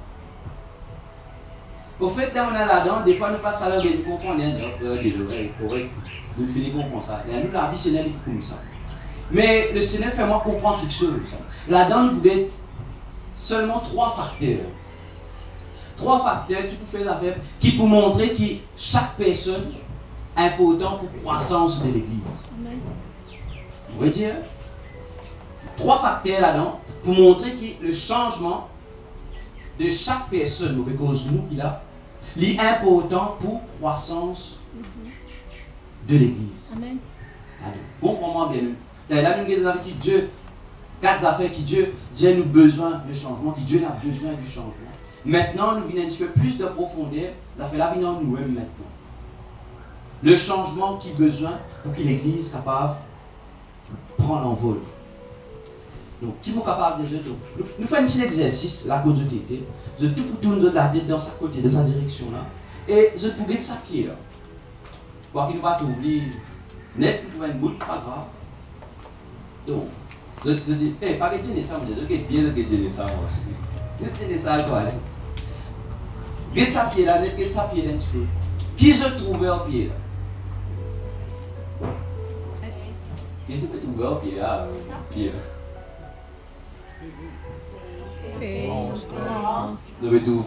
Au fait, là, on a là-dedans, des fois, nous passons à l'heure, nous comprenons, désolé, correct, nous finissons comprendre ça. Et nous, la vie, c'est comme ça. Mais le Seigneur fait moi comprendre quelque chose. Là-dedans, vous avez seulement 3 facteurs. 3 facteurs qui peuvent faire l'affaire, qui peuvent montrer que chaque personne est important pour la croissance de l'Église. Vous voyez dire? 3 facteurs là-dedans pour montrer que le changement de chaque personne, parce que nous qui là, est important pour la croissance de l'Église. Amen. Allez, comprends-moi bien. Là, nous avons dit que Dieu, 4 affaires qui Dieu a nous besoin de changement, qui Dieu a besoin du changement. Maintenant, nous venons un petit peu plus de profondeur, ça fait là nous-mêmes maintenant. Le changement qui a besoin pour que l'Église soit capable de prendre l'envol. Donc, qui est capable de dire, nous faisons un petit exercice, la cause de tété, de tout tourner la tête dans sa côté, dans sa direction là, et je pouvais sa pied là. Pour qu'il ne va pas t'ouvrir net, nous faisons une boule, pas grave. Donc, je dis, hé, pas que tu n'es ça, je dis, bien que tu n'es ça, moi. Tu n'es ça, toi, là. Get sa pied là, net, get sa pied là, un petit peu. Qui se trouvait au pied là? Qui se peut trouver au pied là? Pied là. De tout,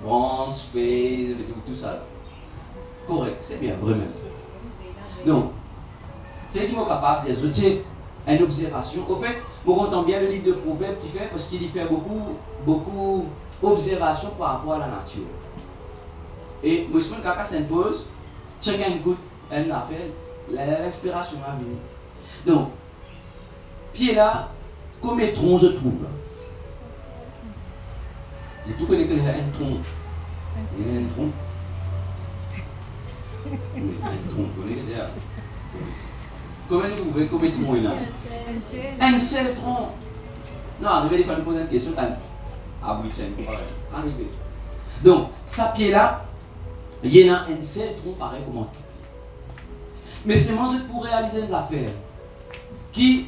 bronze, fait, tout ça. Correct, c'est bien, vraiment. Donc, c'est qui est capable de dire, une observation. Au fait, vous entendez bien le livre de Proverbes qui fait, parce qu'il y fait beaucoup d'observations par rapport à la nature. Et moi, je pense que c'est une pause, chacun écoute une affaire, l'inspiration va venir. Donc, pied là, comme un tronc se trouve là. J'ai tout connu que il y a un tronc. Il y a un tronc. Oui, un tronc, vous connaissez déjà. Comment nous trouvons combien de troncs il y a? Un seul tronc. Non, arrivez, il faut nous poser une question. Ah oui, tiens, arrivez. Donc, sa pied-là, il y a un seul tronc pareil comme tout. Mais c'est moi pour réaliser une affaire qui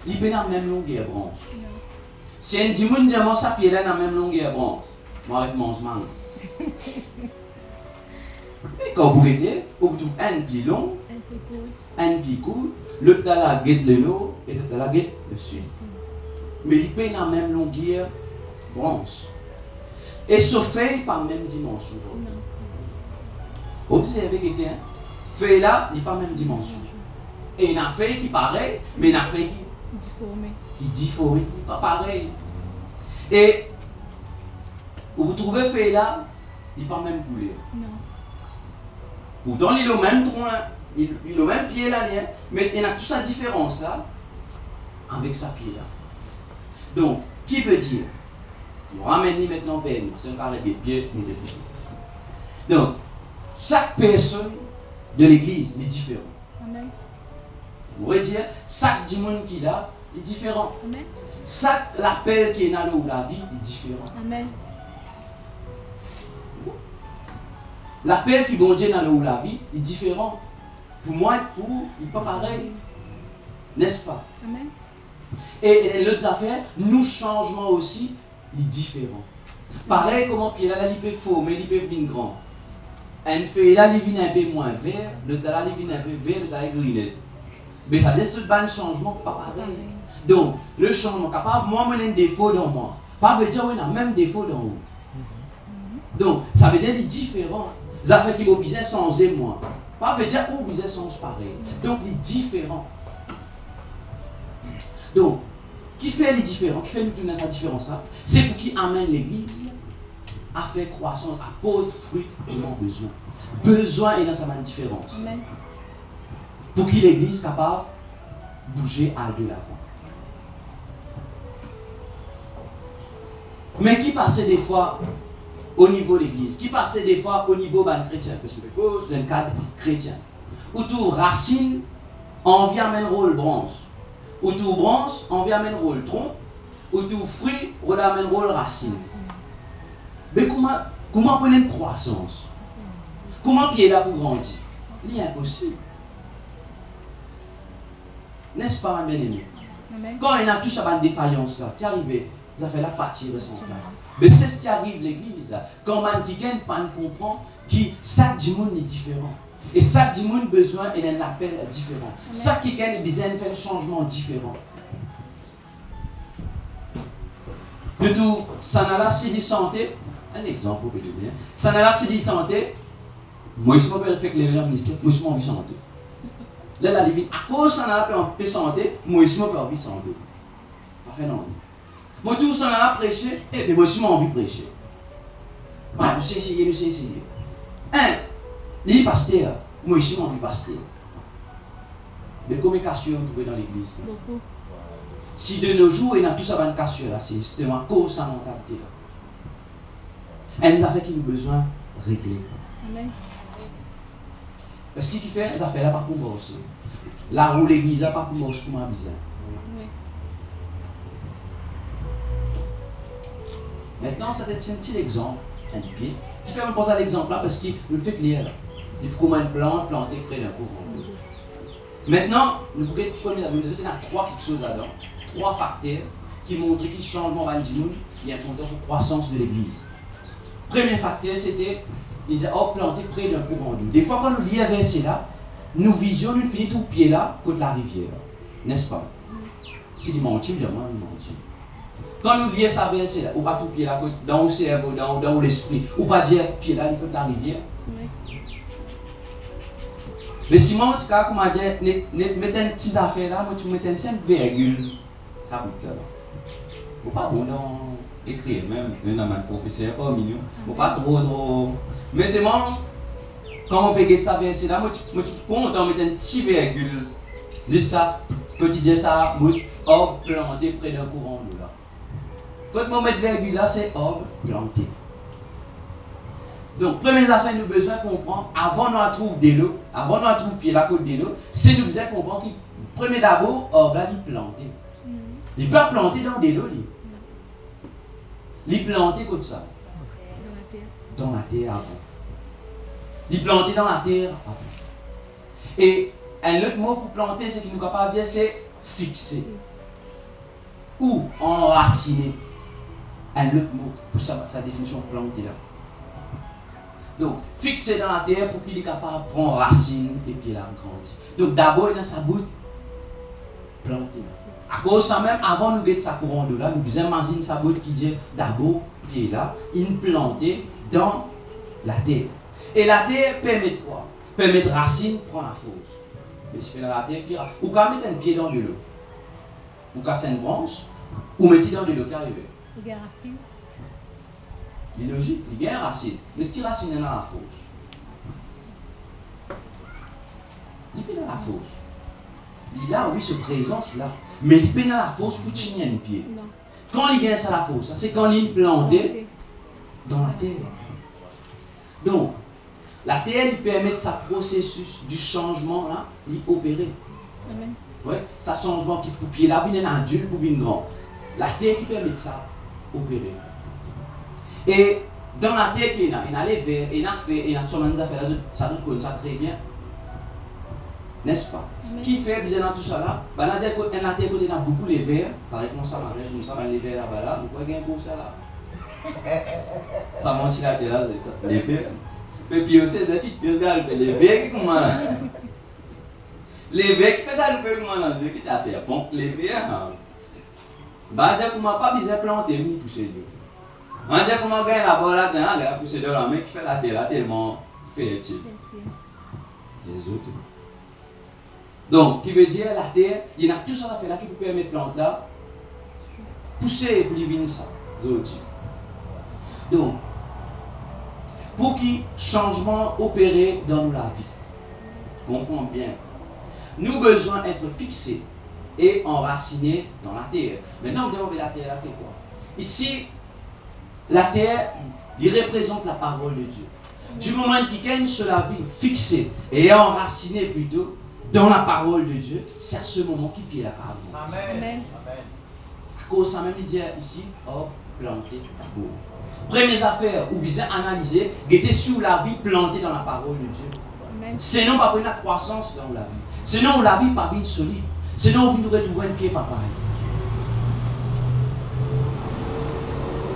il peut dans la même longueur branche. Si un dimanche dit moi sa pied-là dans la même longueur branche, moi avec mon mangue. Et quand vous regardez, vous trouvez un pied long, un pied court, l'autre là guette le nord et l'autre là guette le sud. Mais il peut dans la même longueur branche. Et ce fait pas la même dimension. Observez que feuille là, il n'est pas la même dimension. Et il y a une feuille qui est pareille, mais il y a une feuille qui est difformée, qui n'est pas pareille. Et vous trouvez feuille là, il n'est pas la même couleur. Pourtant, il est au même tronc, il est au même pied là, mais il y a toute sa différence là, avec sa pied là. Donc, qui veut dire, nous ramène maintenant vers nous, c'est un carré de pied, nous écoutons. Donc, chaque personne de l'église est différent. Amen. Vous pourrez dire, chaque dimanche qu'il a est différent. Amen. Chaque appel qui est dans la vie est différent. Amen. L'appel qui bon Dieu dans la vie est différent. Pour moi, pour il n'est pas pareil. N'est-ce pas? Amen. Et l'autre affaire, nous changements aussi, est différent. Pareil comment puis là, il peut faux, mais il peut venir grand. Un feuille là, il vient un peu moins vert, l'autre là, il vient un peu vert, l'autre là, il gris. Mais ça laisse un changement pas pareil. Donc, le changement capable, moi, j'ai un défaut dans moi. Pas veut dire qu'on a le même défaut dans vous. Donc, ça veut dire qu'il est différent. Ça fait qu'il est obligé sans moi. Pas veut dire qu'il est obligé sans pareil. Donc, il est différent. Donc, qui fait les différents, qui fait nous tourner sa différence là, c'est pour qui amène l'église à faire croissance, à porter fruit et non besoin. Besoin est dans sa même différence. Amen. Pour qui l'église est capable de bouger à de l'avant. Mais qui passait des fois au niveau de l'église, qui passait des fois au niveau d'un chrétien, parce que cause d'un cadre chrétien. Où tout racine, on vient amène rôle branche. Où tout branche, on vient amène rôle tronc. Où tout fruit, on amène rôle racine. Mais comment prendre une croissance? Comment pied là pour grandir? Il est impossible. N'est-ce pas, ma bien-aimée? Quand il y a tout ça, une défaillance là, qui arrive, ça fait la partie de son place. Mais c'est ce qui arrive l'église. Quand man qui gagne, pas comprend que chaque dimanche est différent. Et chaque dimanche besoin et un appel différent. Chaque qui gagne besoin de faire un changement différent. De tout, ça n'a pas si santé. Un exemple, vous pouvez dire. Ça n'a pas si santé. Moi, je ne peux pas faire que les ministères, moi, je m'en vis santé. Là, la limite, à cause ça n'a pas de santé, moi, je m'en pas envie santé. Pas fait non. Moi, tout ça n'a pas prêché, et puis moi, je m'en envie de prêcher. Ah, nous essayons, nous essayons. Hein, les pasteurs, moi, je m'en envie de pasteur. Mais combien de cassures vous trouvez dans l'église? Beaucoup. Si de nos jours, il y a tout ça dans cassure là, c'est justement à cause de sa mentalité là. Elle nous a fait qu'il nous besoin de régler. Amen. Parce qu'il fait, elle a fait là pas pour moi aussi. Là où l'église n'a pas pour moi aussi, pour moi bizarre. Oui. Maintenant, c'est un petit exemple, un pied. Je fais me poser l'exemple là parce qu'il nous fait lire là. Il faut comment une plante plantée près d'un courant d'eau. Maintenant, nous pouvons avoir trois quelque chose là-dedans. Trois facteurs qui montrent que le changement va il y a un compteur pour croissance de l'église. Premier facteur, c'était, il disait, oh, planter près d'un courant d'eau. Des fois, quand nous lisons un verset là, nous visions, nous finissons tout pied là, côté la rivière. N'est-ce pas? C'est du mentir, évidemment, du mentir. Quand nous lisons ça verset là, ou pas tout pied là, dans le cerveau, dans l'esprit, ou pas dire pied là, côté la rivière. Oui. Mais si moi, je comment dire, mettre une petite affaire là, moi, tu mets une petite virgule. Ça boucle là. Ou pas bon dans écrire même, dans ma professeur, pas mignon. Ou pas trop. Mais c'est moi, quand on peut get ça verset là, moi, tu comptes en mettre une petite virgule. Dis ça, petit dire ça, orbe planté près d'un courant d'eau là. Quand on met virgule là, c'est orbe planté. Donc, première affaire, nous besoin de comprendre, avant nous trouver de l'eau, avant nous trouver pied la côte de l'eau, c'est nous besoin de comprendre qu'il, premier d'abord, là, il planter. Il peut planter dans de l'eau, il planter comme ça. Dans la terre avant. Il planter dans la terre avant. Et un autre mot pour planter, ce qui nous est capable de dire, c'est fixer. Ou enraciner. Un autre mot pour sa définition planter là. Donc, fixer dans la terre pour qu'il est capable de prendre racine et puis la grandir. Donc, d'abord, il a sa bout planter. À cause de ça même, avant de mettre sa couronne de là, nous faisons imaginer sa bout qui dit d'abord, puis là, il planter dans la terre. Et la terre permet quoi? Permet de racine prendre la fosse. Mais si dans la terre, puis ou quand mettre un pied dans de l'eau, ou casser une branche, ou mettre dans de l'eau qui arrive. Il y a racine. Il est logique, il y a une racine. Mais ce qui racine est dans la fosse. Il est dans la fosse. Il a, oui, ce présence-là. Mais il est dans la fosse pour tenir un pied. Non. Quand il gagne ça la fosse, c'est quand il est planté dans la terre. Donc, la terre il permet ce processus du changement là, d'opérer. Amen. Ouais, ça changement qui pour pied là, il un adulte pour venir grand. La terre qui permet ça opérer. Et dans la terre qu'il y a les vers, il y a fait, il y a tout ça, ça nous connaît ça très bien. N'est-ce pas? Amen. Qui fait bien dans tout ça là? Ben, la terre côté, il y a beaucoup les vers, par exemple, ça m'arrête, comme ça, les vers là-bas là, vous voyez un beau ça là. Ça monte la terre là, les vers. Et puis aussi, des petites pièces galopées, les vers qui commencent. Les vers qui font galoper comment là, qui est assez bon, les vers. Ben, dire qu'on m'a pas besoin de planter, ni pousser Dieu. On dit comment gagner la balle là-dedans, la pousser de la main qui fait la terre là tellement fertile. Des autres. Donc, qui veut dire la terre, il y a tout ça à faire là qui peut permettre plante là pousser pour lui ça. Donc, pour qu'il changement opéré dans la vie, comprenons bien, nous besoin d'être fixés et enracinés dans la terre. Maintenant, vous devez la terre là, fait quoi? Ici, la terre, il représente la parole de Dieu. Du moment qu'il gagne sur la vie fixée et enraciné plutôt dans la parole de Dieu, c'est à ce moment qu'il pied la parole. Amen. Amen. À cause ça même, il dit ici, hop, planter d'abord. Première affaire, ou bien analyser, guetter sur la vie plantée dans la parole de Dieu. Amen. Sinon, pas une croissance dans la vie. Sinon, la vie pas bien solide. Sinon, on va retrouver un pied papa.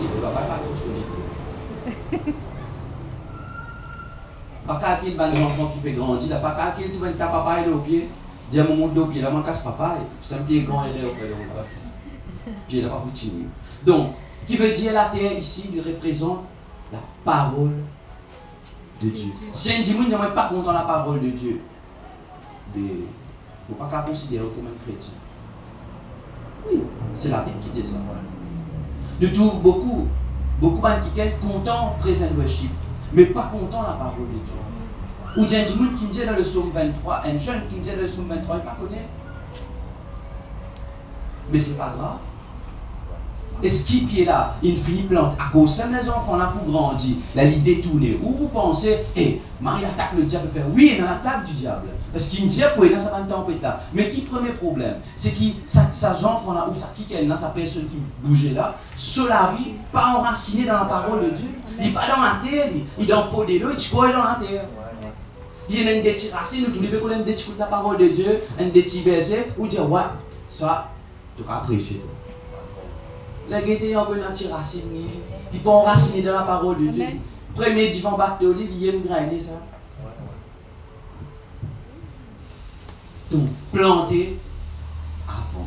Il ne va pas trop solide. Pas calculer les enfants qui fait grandir, là, pas calculer tout le papa et le pied. Dis à mon monde de pied, là, moi, casse papa, c'est un pied grand et là, pied là, pas pour donc, qui veut dire la terre ici, il représente la parole de Dieu. Si un dimanche n'est pas content de la parole de Dieu, il ne faut pas considérer comme un chrétien. Oui, c'est la Bible qui dit ça. Nous trouvons beaucoup de gens qui sont contents présent worship, mais pas contents de la parole de Dieu. Ou il y a un dimanche qui dit dans le psaume 23, un jeune qui dit dans le psaume 23, il ne pas connaît. Mais ce n'est pas grave. Et ce qui est là, il finit plante. À cause de les enfants là pour grandir, là il détourne. Ou vous pensez, Marie attaque le diable, faire oui, il y a l'attaque du diable. Parce qu'il dit, pour là, ça va une tempête là. Mais qui premier problème? C'est que sa enfant là, ou sa sa personne qui bougeait là, sur la vie, pas enraciné dans la parole de Dieu. Il n'est pas dans la terre, il est dans le pot de l'eau, il est dans la terre. Il y a une petite racine, nous tous les gens qui écoutent la parole de Dieu, un petit verset, ou dire, ouais, ça, tu vas apprécier. Les gens ont une petite racine, ils peuvent enraciner dans la parole de Dieu. Premier divan battre au lit, il y a une graine, ça. Donc, planter avant.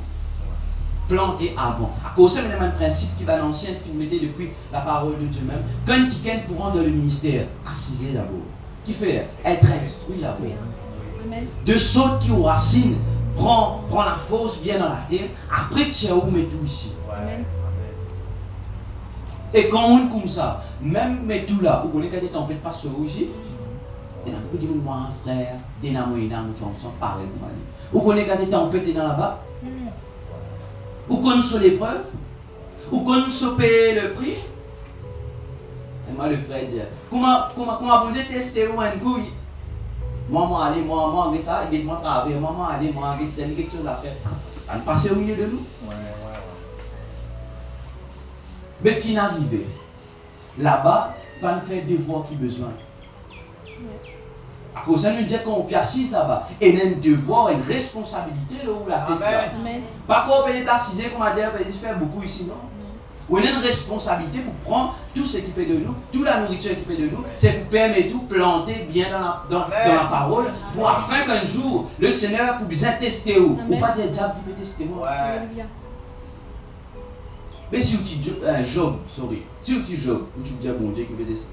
Planter avant. À cause de même principe qui va dans l'ancien film depuis la parole de Dieu même. Quand quelqu'un pour rendre le ministère, assisé d'abord. Qui fait être instruit d'abord. De ceux qui ont racine, prend la force bien dans la terre, après tu as où met tout ici. Amen. Et quand on est comme ça, même met tout là, où on est qu'à des tempêtes pas sur ici, il y a beaucoup de gens, moi, frère, des nains, qui sont parlés comme ça. Où on est qu'à des tempêtes dans là-bas, où on est sur l'épreuve, où on se paye le prix. Et moi, le frère dit, comment vous tester ou un coup? Maman, allez, moi, avec ça, il moi travailler. Maman, allez, moi, avec quelque chose à faire. On ne passe au milieu de nous. Mais qui n'arrive là-bas, va nous faire devoir qui besoin. À cause ça nous dit qu'on peut assis là-bas. Et il y a un devoir, une responsabilité là où la tête là. Pas qu'on peut être assis, comme on a dit, on peut faire beaucoup ici, non? On a une responsabilité pour prendre tout ce qui peut de nous, toute la nourriture qui peut de nous, c'est pour permettre tout planter bien dans la parole, pour afin qu'un jour, le Seigneur puisse bien tester où. Ou pas dire diable qui peut tester moi. Mais si tu dis Job, si tu dis Job, ou tu dis bon Dieu qui peut tester.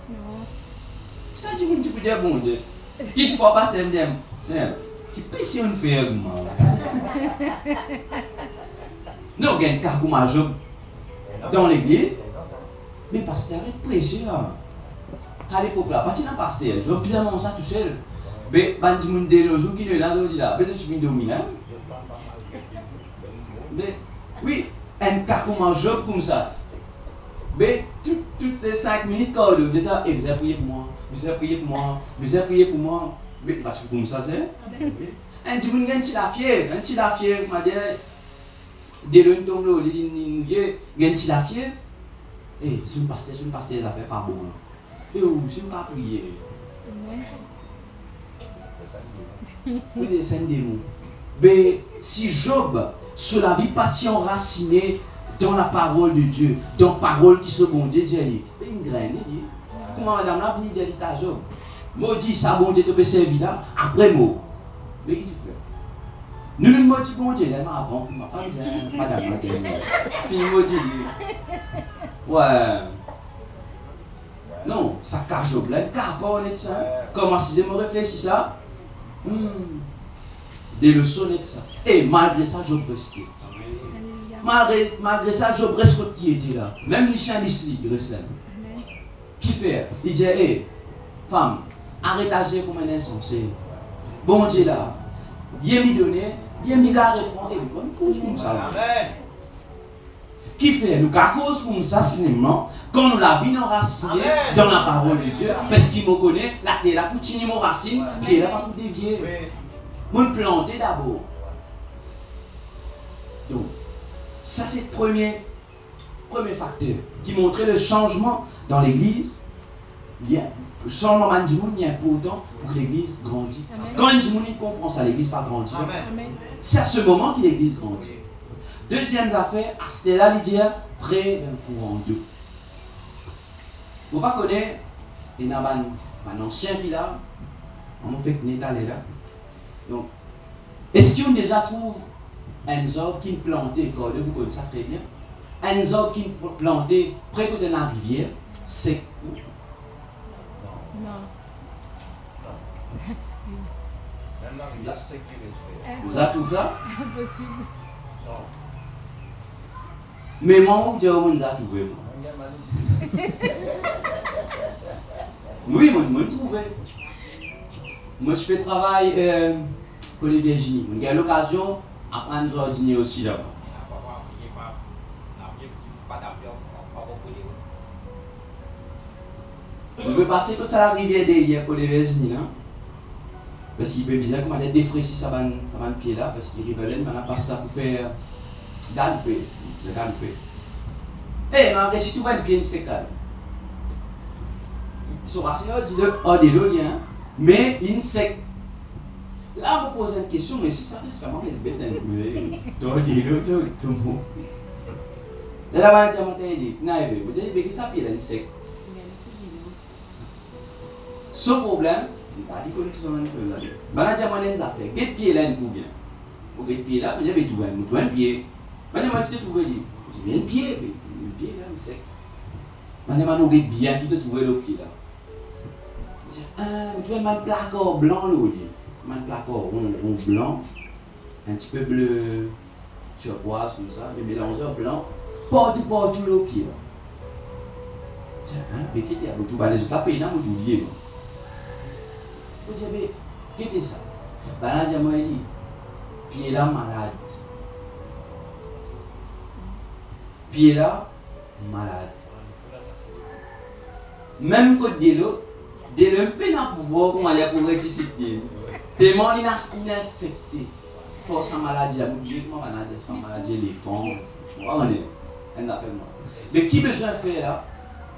Non. Ça dit que tu peux dire bon Dieu. Qui te faut pas c'est bien. C'est qui peut si on fait moi. Non, il y a un cas comme Job dans l'église. Mais pasteur est prêché. À l'époque là, pas de pasteur. Je veux bizarrement ça tout seul. Mais quand tu me dis le jour qui est là, je dis là, mais tu me domines. Mais oui, un cas comme Job comme ça. Mais toutes les 5 minutes quand je dis, vous avez prié pour moi, vous avez prié pour moi, vous avez prié pour moi. Mais parce que comme ça c'est. Un tu me dis un petit la fièvre, m'a dit. Dès le tombe là, il y a un petit la fièvre. Et si on pasteur, ça fait pas bon. Et si on pas prier. Oui, des saints démons. Mais si Job, sur la vie partie enraciné dans la parole de Dieu, dans la parole qui se bon Dieu, dit, une graine, il dit, comment madame là, vient dire à Job, maudit ça, bon Dieu te peut servir là, après mot. Mais qu'est-ce que tu fais? Nous nous maudit bon Dieu, là, avant, madame, fini maudit. Ouais. Non, ça cache Job là, car pas honnête ça. Comment si je me réfléchis ça? Des leçons de ça. Et malgré ça, Job restait. Malgré ça, Job reste qui était là. Même les chiens d'ici, il reste là. Qui fait? Il dit, hé, femme, arrête d'agir comme un insensé. Bon Dieu là, Dieu m'a donné, Dieu m'a répondre, et bonne cause comme ça. Amen. Qui fait? Nous avons cause comme ça, cinéma, quand nous la vie enracinée dans la parole de Dieu, parce qu'il me connaît, la terre, la poutine, mon racine, qui est là pas pour dévier. Mon planter d'abord. Donc, ça c'est le premier facteur qui montrait le changement dans l'église. Le changement de monde est important pour que l'église grandisse. Quand un monde comprend ça, l'église pas grandir. C'est à ce moment que l'église grandit. Deuxième affaire, c'était là, il dit, près d'un courant d'eau. Vous ne connaissez pas, il y a un ancien qui là, on fait que n'est allé là. Donc, est-ce qu'on déjà trouve un arbre qui est planté, vous connaissez ça très bien, un arbre qui est planté près de la rivière, c'est non. Vous avez trouvé ça? Impossible. Mais moi, vous avez trouvé. Oui, moi, je trouvé. Moi, je fais travail pour les Virginie. J'ai l'occasion d'apprendre jardinier aussi là-bas. Je veux passer toute la rivière derrière pour les Virginie là. Parce qu'il peut bizarre comment elle défraîchit ça va pied là parce qu'il rive là, on a passé ça pour faire galper. Eh, mais si tu vois une pied c'est calme. Ils sont racines de l'eau, mais l'insecte. Là, on me pose une question, mais si ça reste vraiment bête un peu. Toi, dis-le, tout le monde. Là, on m'a dit, vous dites, ça pied l'insecte. Ce problème, il faut que tu sois là. J'ai fait, quel pied là, il bien. Quel pied là, j'ai trouvé un pied. Je te trouve dit, un pied là, l'insecte. Je bien qui te trouve le pied là. Tu vois un placard blanc là, un placard rond blanc, un petit peu bleu turquoise comme ça, mais mélangeur blanc, partout le pied là. Tiens, mais qu'est-ce qu'il y a? Tu vas les autres pays là, vous oubliez. Vous dites, mais qu'est-ce que c'est ça? Ben là, il dit, pied là malade. Pied là malade. même que de l'eau peut pas pouvoir pour aller pour ressusciter. Tellement il a infecté. Pour sa maladie, vous oubliez comment maladie, c'est pas maladie, éléphant. On est. Mais qui besoin de faire là?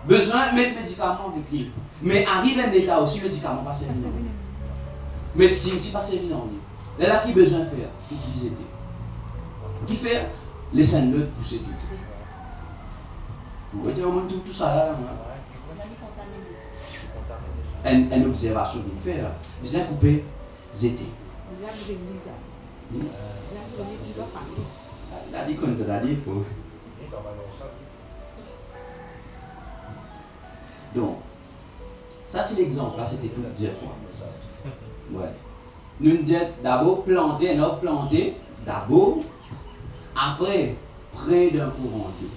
Besoin de mettre médicaments avec lui. Mais arrive un état aussi, médicaments pas servir. Médecine, si pas servir non. Là, qui besoin de faire? Utiliser. Qui fait? Laissez un autre pousser tout. Vous voyez, on montre tout ça là. Une observation qu'il fait là. Bien couper, zété. Là, dit comme ça, il faut. Donc, ça c'est l'exemple, là c'était pour dire quoi. Ouais. Nous disons d'abord planter, un arbre planté, d'abord, après, près d'un courant d'eau.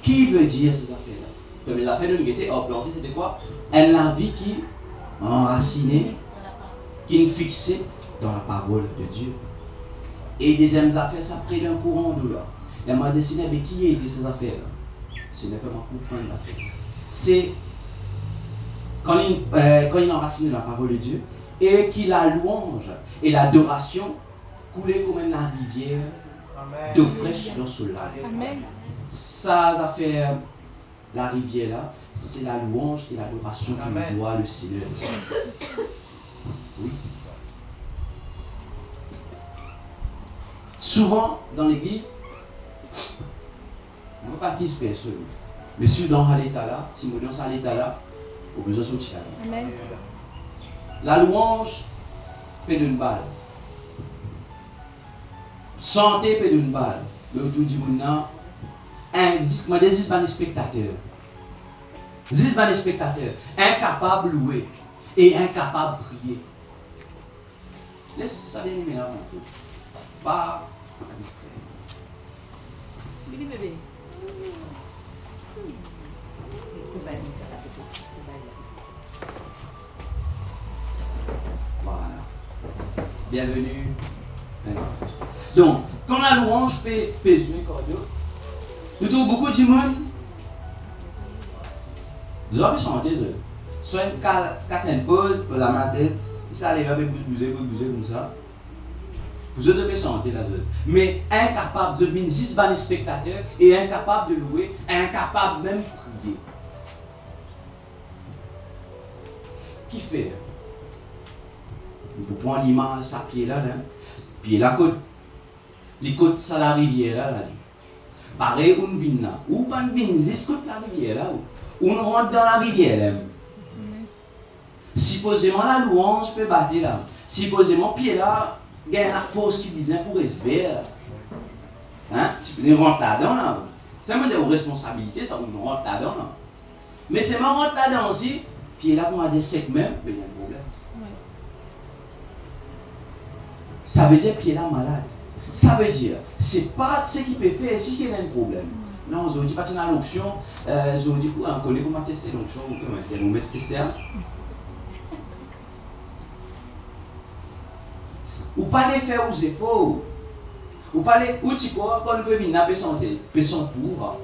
Qui veut dire ces affaires-là? Comme les affaires de nous étaient planté, c'était quoi? Un vie qui enracinée, qui est fixée dans la parole de Dieu. Et deuxième affaire, ça près d'un courant d'eau là. Elle m'a dessiné, mais qui étaient ces affaires-là? C'est ne fait pas comprendre l'affaire. C'est quand il enracine la parole de Dieu et qu'il la louange et l'adoration coulait comme la rivière d'eau fraîche dans ce lac. Ça va faire la rivière là, c'est la louange et l'adoration que nous doit le Seigneur. Oui. Souvent dans l'église, on ne veut pas qu'il se perd seul. Mais si dans l'état là, si nous dans l'état là, au besoin de sortir. Amen. La louange fait d'une balle. Santé fait d'une balle. Le tout dit maintenant, moi des spectateurs. 10 spectateurs, incapables de louer et incapables de prier. Laisse ça venir là. Pas. Oui, bébé. Voilà. Bienvenue. Donc, quand la louange fait jouer cordio, nous trouvons beaucoup de monde. Vous avez chanté, soit une casse une pause pour la matin, ça arrive avec bouger comme ça. Vous devez chanter là. Mais incapable de venir 10 spectateurs et incapable de louer, incapable même de prier. Qui fait? Vous prenez l'image, ça pied là, puis la côte. Les côtes, ça la rivière là. Pareil, on vient là. Ou pas une vient jusqu'à la rivière là. On rentre dans la rivière là. Supposément la louange peut battre là. Supposément pied là, il y a la force qui vient pour respirer. Hein? Si on rentre là-dedans là. C'est une responsabilité, ça on rentre là-dedans là. Mais c'est moi rentre là-dedans aussi, pied là pour avoir des secs même, il y a un problème. Ça veut dire pied là malade. Ça veut dire, c'est pas ce qui peut faire si il y a un problème. Non, je dis pas dans l'onction, je dis pour un collègue, comment tester l'onction, ou comment nous mettre tester. Ou pas les faire aux efforts. Ou pas les outils quoi, quand on peut venir à santé, peut son pour.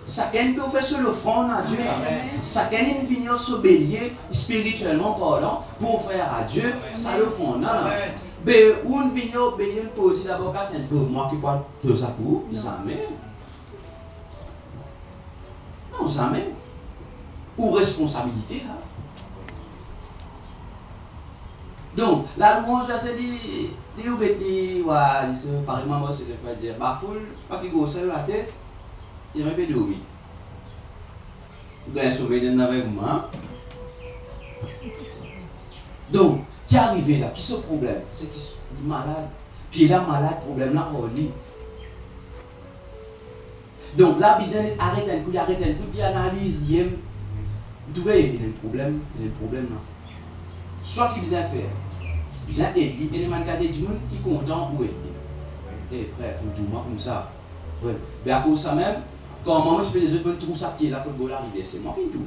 Chacun peut faire sur le front à Dieu. Chacun peut venir s'obéir spirituellement parlant pour faire à Dieu, ça le front. Mais on vient obéir poser d'abord qu'à Saint-Paul, moi qui parle de ça pour, jamais. Non, jamais. Ou responsabilité. Hein? Donc, la louange, c'est dit, vous êtes dit, par exemple, moi, c'est de dire, ma foule, pas qu'il grosse la tête, il m'a fait dormir. Vous avez sauvé avec moi. Donc, qui est arrivé là? Qui est ce problème? C'est qu'il est malade. Puis il est malade, problème là, on lit. Donc là, besoin arrête un coup, il analyse, vous voyez, il y a un problème là. Soit qu'il besoin faire, besoin aider, et les manqués du monde qui sont contents ou aider. Eh frère, on dit moi comme ça. Ouais. Mais à cause de ça même, quand maman je fais les autres, trouve ça pied là pour l'arriver, c'est moi qui tout.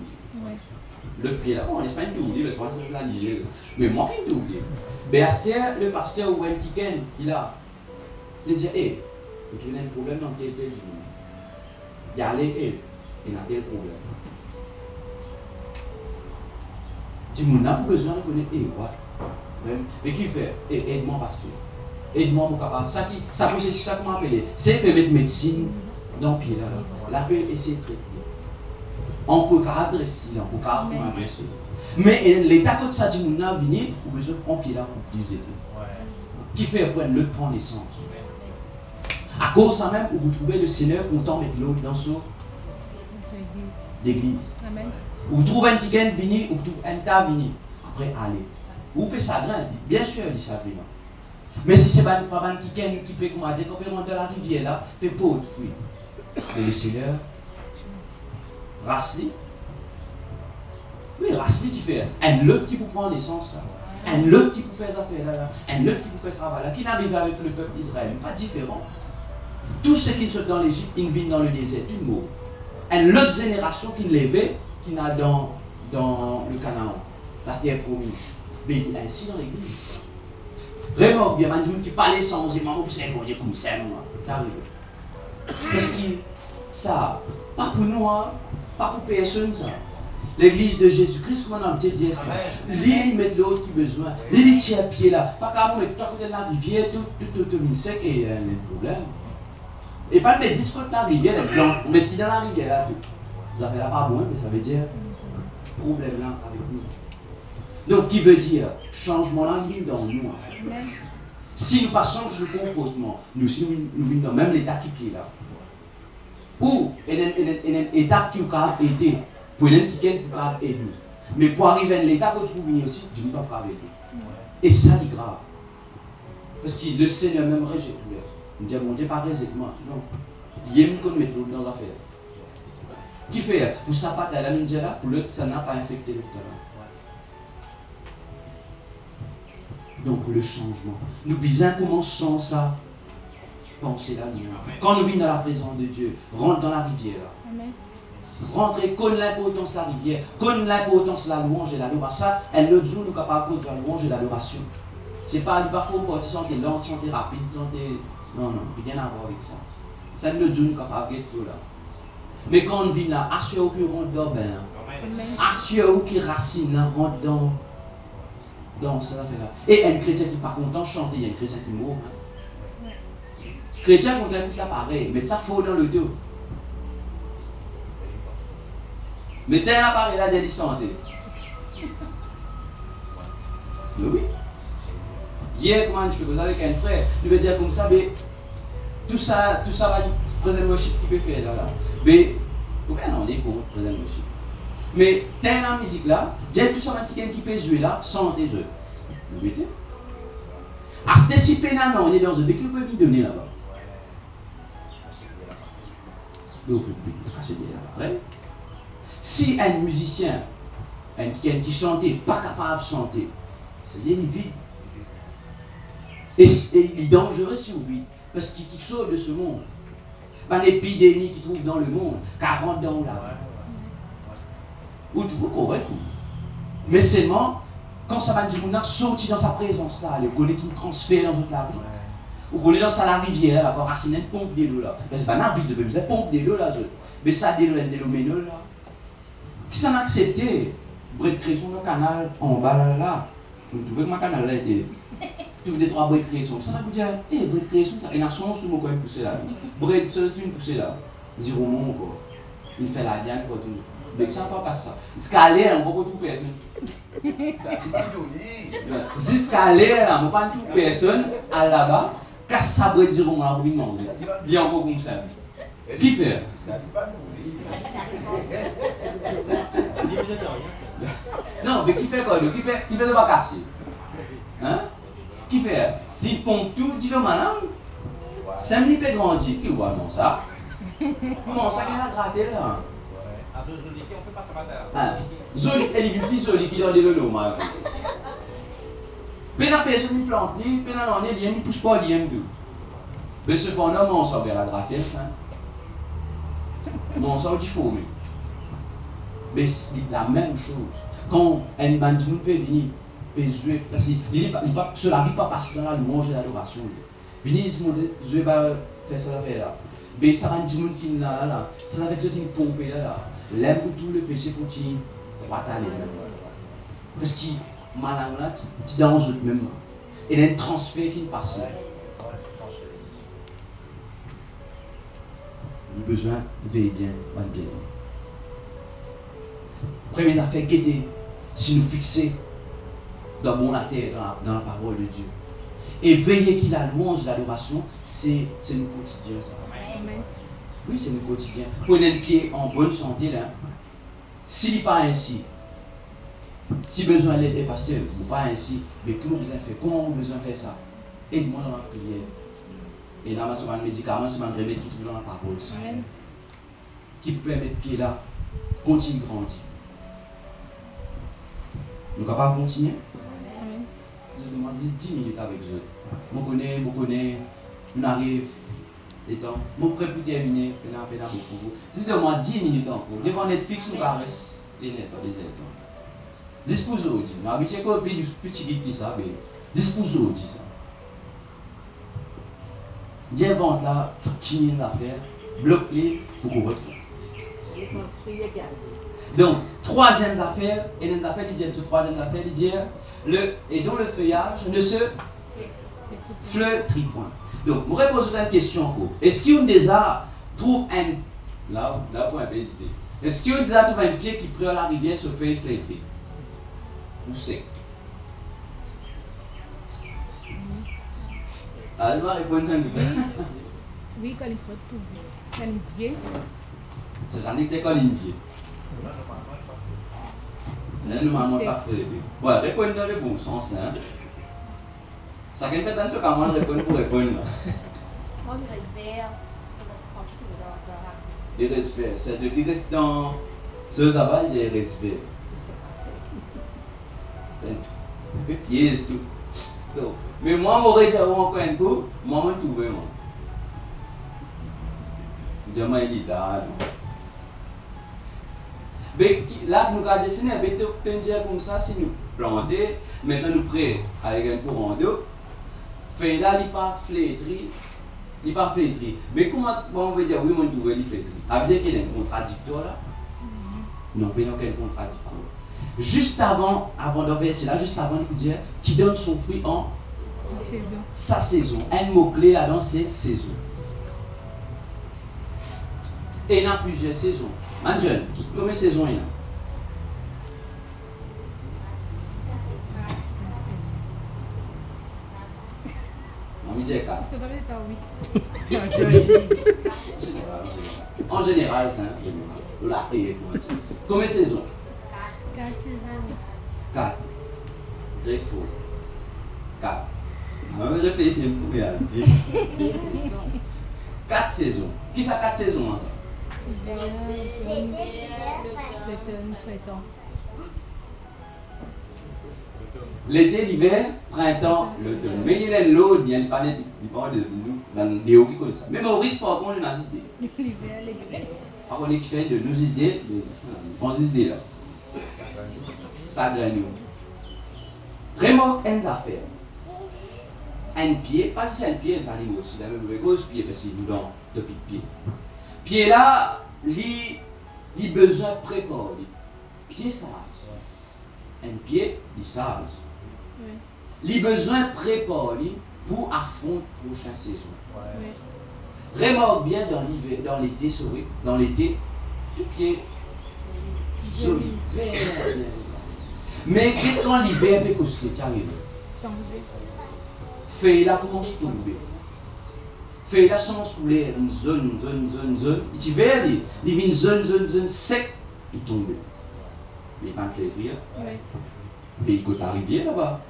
Le pied là, bon, en Espagne, tout oublie, parce que c'est la Niger. Mais moi qui tout oublie. Mais le pasteur ou un week-end qui là, il dit, hé, tu as un problème dans tel jour. Il y a les il y a tel problème. dis mon n'a pas besoin de connaître mais qui fait aide-moi pasteur. Aide-moi mon capable. Ça qu'on m'appelle, c'est permettre médecine dans le pied là. La peut essayer de traiter. On peut adresser, on peut adresser. Mais l'état que ça dit mon n'a venir, ou besoin de prendre pied là pour plus aider. Qui fait après le prendre naissance. À cause de ça même, vous trouvez le Seigneur content de mettre l'eau dans son l'église. Vous trouvez un ticket venir, ou vous trouvez un tas venir. Après, allez. Vous pouvez ça grain, bien sûr, il s'agit. Mais si ce n'est pas un ticket qui peut, comment dire, qu'on peut rentrer dans la rivière là, c'est pas de fruits. Mais le Seigneur, Rasli. Oui, Rasli qui fait un autre qui peut prendre naissance là. Un autre qui peut faire affaires là, un autre qui peut faire travail là, qui n'arrive avec le peuple d'Israël, pas différent. Tous ceux qui sont dans l'Égypte, ils vivent dans le désert, tout le monde. Une autre génération qui levait, qui n'a dans le Canaan, la terre promise. Mais il est ainsi dans l'église. Vraiment, il y a des gens qui parlent sans maman, vous savez, bon Dieu, comme ça, moi. Parce que ça, pas pour nous, hein, pas pour personne, ça. L'église de Jésus-Christ, comment on a dit ça? Lui, met l'autre qui a besoin. Lui, tient pied là. Pas qu'à mettre tout à côté de la rivière, tout sec et il y a un problème. Et pas de mettre 10 contre la rivière, les plantes. On met dans la rivière là. Ça fait là pas bon, mais ça veut dire problème là avec nous. Donc, qui veut dire changement là, il vit dans nous. Si nous ne changeons pas de comportement, nous vivons dans même l'état qui est là. Ou une étape qui a été. Pour une étiquette, vous pouvez aider. Mais pour arriver à l'état que vous trouvez aussi, Dieu ne peut pas aider. Et ça, c'est grave. Parce que le Seigneur même rejette tout. Il dit, mon Dieu, pas réellement. Non. Il y a une qu'on met dans l'affaire. Qui fait pour ça, pas la ninja là, pour l'autre, ça n'a pas infecté le terrain. Donc, le changement. Nous disons comment sans ça, penser la lumière. Quand nous venons dans la présence de Dieu, rentre dans la rivière là. Amen. Rentrer, connaître l'importance de la rivière, connaître l'importance de la louange et de l'adoration. Et l'autre jour, nous sommes capables de la louange et de l'adoration. Ce n'est pas faut porter santé lente, santé rapide, santé. Non, rien à voir avec ça. C'est l'autre jour, nous sommes capables d'être là. Mais quand on vit là, assure qui rentre dans le bain, assure qui racine, rentre dans cette affaire-là. Et un chrétien qui n'est pas content de chanter, il y a un chrétien qui meurt. Chrétien content de l'appareil, mais ça faut dans le dos. Mettez un appareil là de santé. Mais oui. Hier, comment je peux causer avec un frère, il veut dire comme ça, mais tout ça va présenter le chip qui peut faire là. Mais, non, on est pour présenter le chip. Mais, t'as la musique là, j'ai tout ça va qui peut jouer là, sans tes jeux. Vous mettez. À ce si pénal, on est dans un béquille, vous pouvez lui donner là-bas. Donc, vous pouvez casser là-bas. Si un musicien, qui chantait, pas capable de chanter, c'est-à-dire il vit. Et il est dangereux si on vit, parce qu'il sort de ce monde. Pas une épidémie qu'il trouve dans le monde, 40 ans là. Ou tout correct. Mais seulement, quand ça va dire qu'on a sorti dans sa présence là, le connaît qui transfère dans toute la vie. Ou qu'on est dans la rivière là, pour raciner une pompe de l'eau là. Mais c'est pas la vie de bébé, c'est pompe de l'eau là. Mais ça de l'eau ménol là. Qui s'en a accepté? Brett Cresson, le canal en bas là. Vous trouvez que mon canal là était. Tu veux des 3 Brett Cresson. Ça va vous dire, Brett Cresson, il y a un songe tout le monde poussé là. Brett Cresson, tu poussé là. Zéro mon quoi. Il fait la diane pour tout. Mais ça va pas ça. Escalier, on va pas tout personne. Escalier, on va pas tout personne à là-bas. Casse ça Brett zéro mon là pour lui demander. Il y a encore comme ça. Qui fait? Non, mais qui fait quoi? Qui fait de pas casser? Hein? Qui fait? S'il pompe tout, dis-le madame. Ça me peut grandir. Qui voit non ça? Comment ça qu'il a gratté là? Zoli, elle est plus jolie qu'il a des lolos, madame. Mais la personne qui plante, puis on est, il ne pousse pas, il tout. Mais cependant, on s'en va la gratter, ça. On s'en dit faux, mais c'est la même chose. Quand un bandit peut venir, peut jouer, parce que cela ne vit pas passer dans la louange et l'adoration. Venir se monter, jouer, faire ça là. Mais ça va dire qui est là, ça va dire une pompe là. L'aime pour tout le péché pour qu'il croit à l'aile. Parce que malade là, tu dans autres même. Et il y a un transfert qui passe là. Nous avons besoin de veiller bien, bien. Première affaire qui était, si nous fixer dans mon terre, dans la parole de Dieu. Et veiller qu'il a louange, l'adoration, c'est notre quotidien. Ça. Amen. Oui, c'est notre quotidien. Prenez le pied en bonne santé là. S'il n'est pas ainsi, si besoin d'aide des pasteurs, ou pas ainsi, mais que nous besoin faire, comment nous besoin faire ça? Aide-moi dans la prière. Et là, c'est un médicament, c'est un remède qui trouve dans la parole. Amen. Qui permet de pied là, continue de grandir. Nous sommes capables de continuer? Amen. Je demande 10 minutes avec eux. Je connais, on arrive, les temps. Je suis prêt pour terminer, je suis là pour vous. Si demande 10 minutes encore, devant Netflix, nous caresse les nets, les êtres. 10 pour eux, je habitué à du petit guide qui ça, mais 10 pour eux, je dis ça. Dis invente là, tout une affaire, bloque-les pour qu'on retrouve. Donc, troisième affaire, et une affaire, il dit, ce troisième affaire, il dit, et dont le feuillage ne se flétrit point. Donc, je vais poser une question encore. Est-ce qu'on déjà trouve un, là pour un peu hésiter, est-ce qu'on déjà trouve un pied qui prend la rivière sur feuille flétrie ou sec? Ah, je vais répondre à Oui, quand il faut tout. Quand il pied. c'est j'en ai quand il pied. Normalement pas fait. Ouais, répondre dans le bon sens. Hein. Ça ne peut pas être comment répondre pour répondre. Moi, il reste vert. Il reste vert. C'est de dire dans ce sabbat, il reste vert. C'est piège tout. Donc, mais moi, je vais dire encore un coup, moi, je vais trouver. Je vais me dire, mais là, nous avons dessiné un béton comme ça, si nous plantons, maintenant nous prêts avec un courant d'eau. Fait là, il n'est pas flétri. Il n'est pas flétri. Mais comment on veut dire, oui, on doit il flétri? Ça veut dire qu'il y a un contradictoire là? Non, il n'y a aucun contradictoire. Juste avant de verser là, juste avant, il peut dire qui donne son fruit en sa saison. Un mot-clé là-dedans, c'est saison. Et il y a plusieurs saisons. Un jeune, combien de saisons il y a? On me dit 4. Ça va être par 8. En général, c'est un général. La paix, combien de saisons? 4 saisons. 4. J'ai faux. 4. On va réfléchir pour bien. 4 saisons. Qui ça 4 saisons ça? Hiver, automne, printemps. L'été, l'hiver, printemps, l'automne. Mais il y a l'autre, il y a une panette, il parle de nous, dans le déo qui connaît ça. Mais Maurice, par contre, il a des idées. L'hiver, l'été. Par contre, il fait de nos idées, bonnes idées là. Ça gagne. Vraiment, une affaire. Un pied, pas si c'est un pied, c'est un animal aussi, la même grosse pied, parce qu'il nous donne depuis le pied. Pied là, il besoin de préparer. Pied sage. Un pied, il sage. Il besoin de préparer pour affronter la prochaine saison. Ouais. Remarque bien dans l'hiver, dans l'été, dans l'été, tout pied joli, vert. Mais quand l'hiver est costé, carrément. Feuille là commence à tomber. Feuille là change de couleur, une zone. Il est vert, il vient une zone sec, il tombe. Mais il pas de flétrir. Mais il peut arriver là-bas.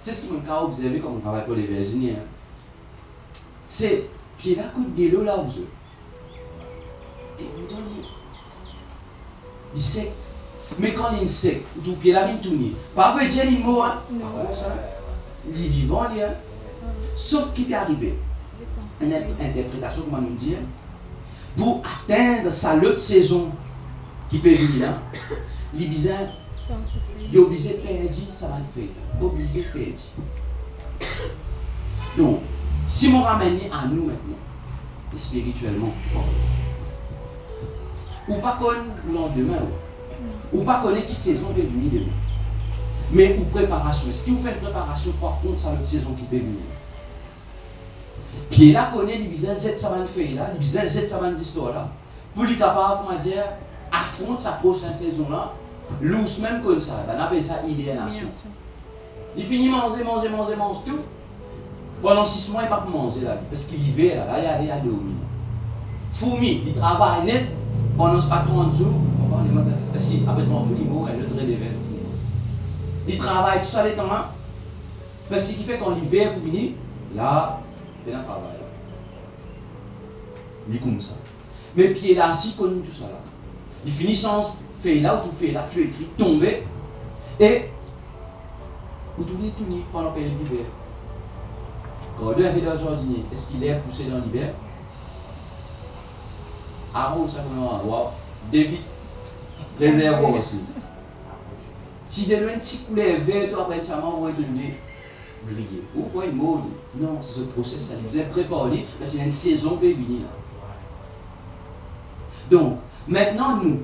C'est ce qui m'a observé quand on travaille pour les Virginiens. C'est pied là, coup de l'eau là où je. Et vous entendez, il sec. Mais quand il est sec, tout pied là, il tourne. Pas veut dire il est mort. Il est vivant, il est. Sauf qu'il peut arriver. Une interprétation, comment nous dire, pour atteindre sa l'autre saison qui peut venir là, il est obligé de perdre, ça va le faire. Obligé de perdre. Donc, si on ramène à nous maintenant, spirituellement, Ou pas connaître le lendemain. Ou pas connaître qui saison peut venir demain. Mais ou préparation. Si vous faites préparation, par contre, ça l'autre saison qui peut venir. Puis là, connaît les business Z ça va faire là, les business Z ça va histoire là. Pour lui capable, comment dire, affronter sa prochaine saison là, loose même comme ça. On appelle ça idéalisation. Il finit manger tout. Pendant 6 mois, il ne peut pas manger là, parce qu'il y va là, il y a dormir. Fourmi, il travaille net pendant pas 30 jours, parce qu'après 30 jours, il meurt et l'autre réveille. Il travaille tout ça les temps là, parce qu'il fait quand l'hiver finit, là, il y a un travail. Il est comme ça. Mais puis il est assis comme tout ça là. Il finit sans faire là, ou tout fait la feuilleterie, tomber, et vous tournez pendant la période d'hiver. Quand on a un peu dans le jardinier, est-ce qu'il est poussé dans l'hiver? Arrose ça comme un wow. Débit, réservoir aussi. Si de loin, si couleur vert, toi après, tu vas m'envoyer de l'huile grillée. Ou quoi, il mord. Non, c'est ce processus, ça vous est préparé, parce qu'il y a une saison qui est venue là. Donc, maintenant, nous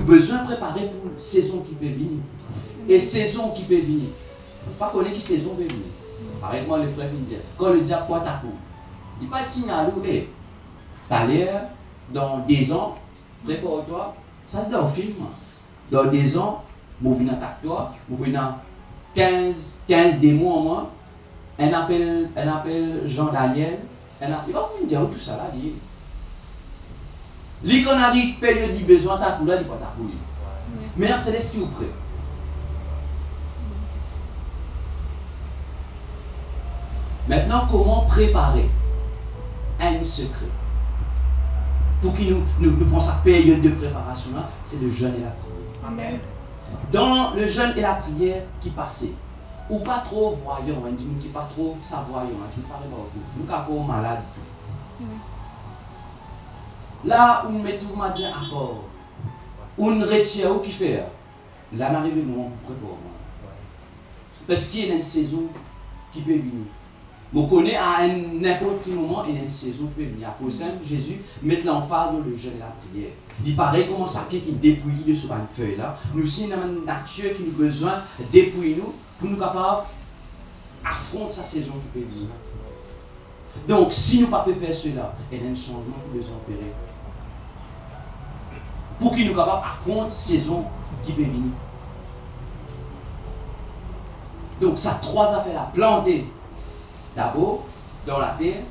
besoin de préparer pour une saison qui peut venir. Et saison qui peut venir. Il ne faut pas connaître qui saison peut venir. Par exemple, le frère vient dire, quand le diable pointe à coup, il n'y a pas de signal où tu as l'air, dans 10 ans, prépare-toi, ça dans le film. Dans 10 ans, vous venez attaquer toi, vous venez 15 démons en moins, on appelle Jean-Daniel, il va vous dire tout ça là. Lui, quand on arrive, période de besoin, t'as pour là, il pas ta pour lui. Maintenant, c'est ce qui est prêt. Maintenant, comment préparer un secret? Pour qu'il nous prenne sa période de préparation, c'est le jeûne et la prière. Amen. Dans le jeûne et la prière qui passait, ou pas trop voyant, on dit qui pas trop ça voyant, tu ne parles pas beaucoup, nous pas malade. Là, on met tout le monde à fort. On retient où qui fait. Là, on arrive au moment pour préparer. Parce qu'il y a une saison qui peut venir. Vous connaissez à n'importe quel moment, il y a une saison qui peut venir. À cause de Jésus, mettre l'emphase dans le jeûne et la prière. Il paraît comment ça pied qui dépouille de sur une feuille là. Nous aussi, nous avons une nature qui nous besoin de dépouiller nous pour nous capables d'affronter sa saison qui peut venir. Donc, si nous ne pouvons pas faire cela, il y a un changement qui besoin d'opérer. Pour qu'il nous capables d'affronter la saison qui peut venir. Donc, ça 3 affaires là. Planter d'abord dans la terre,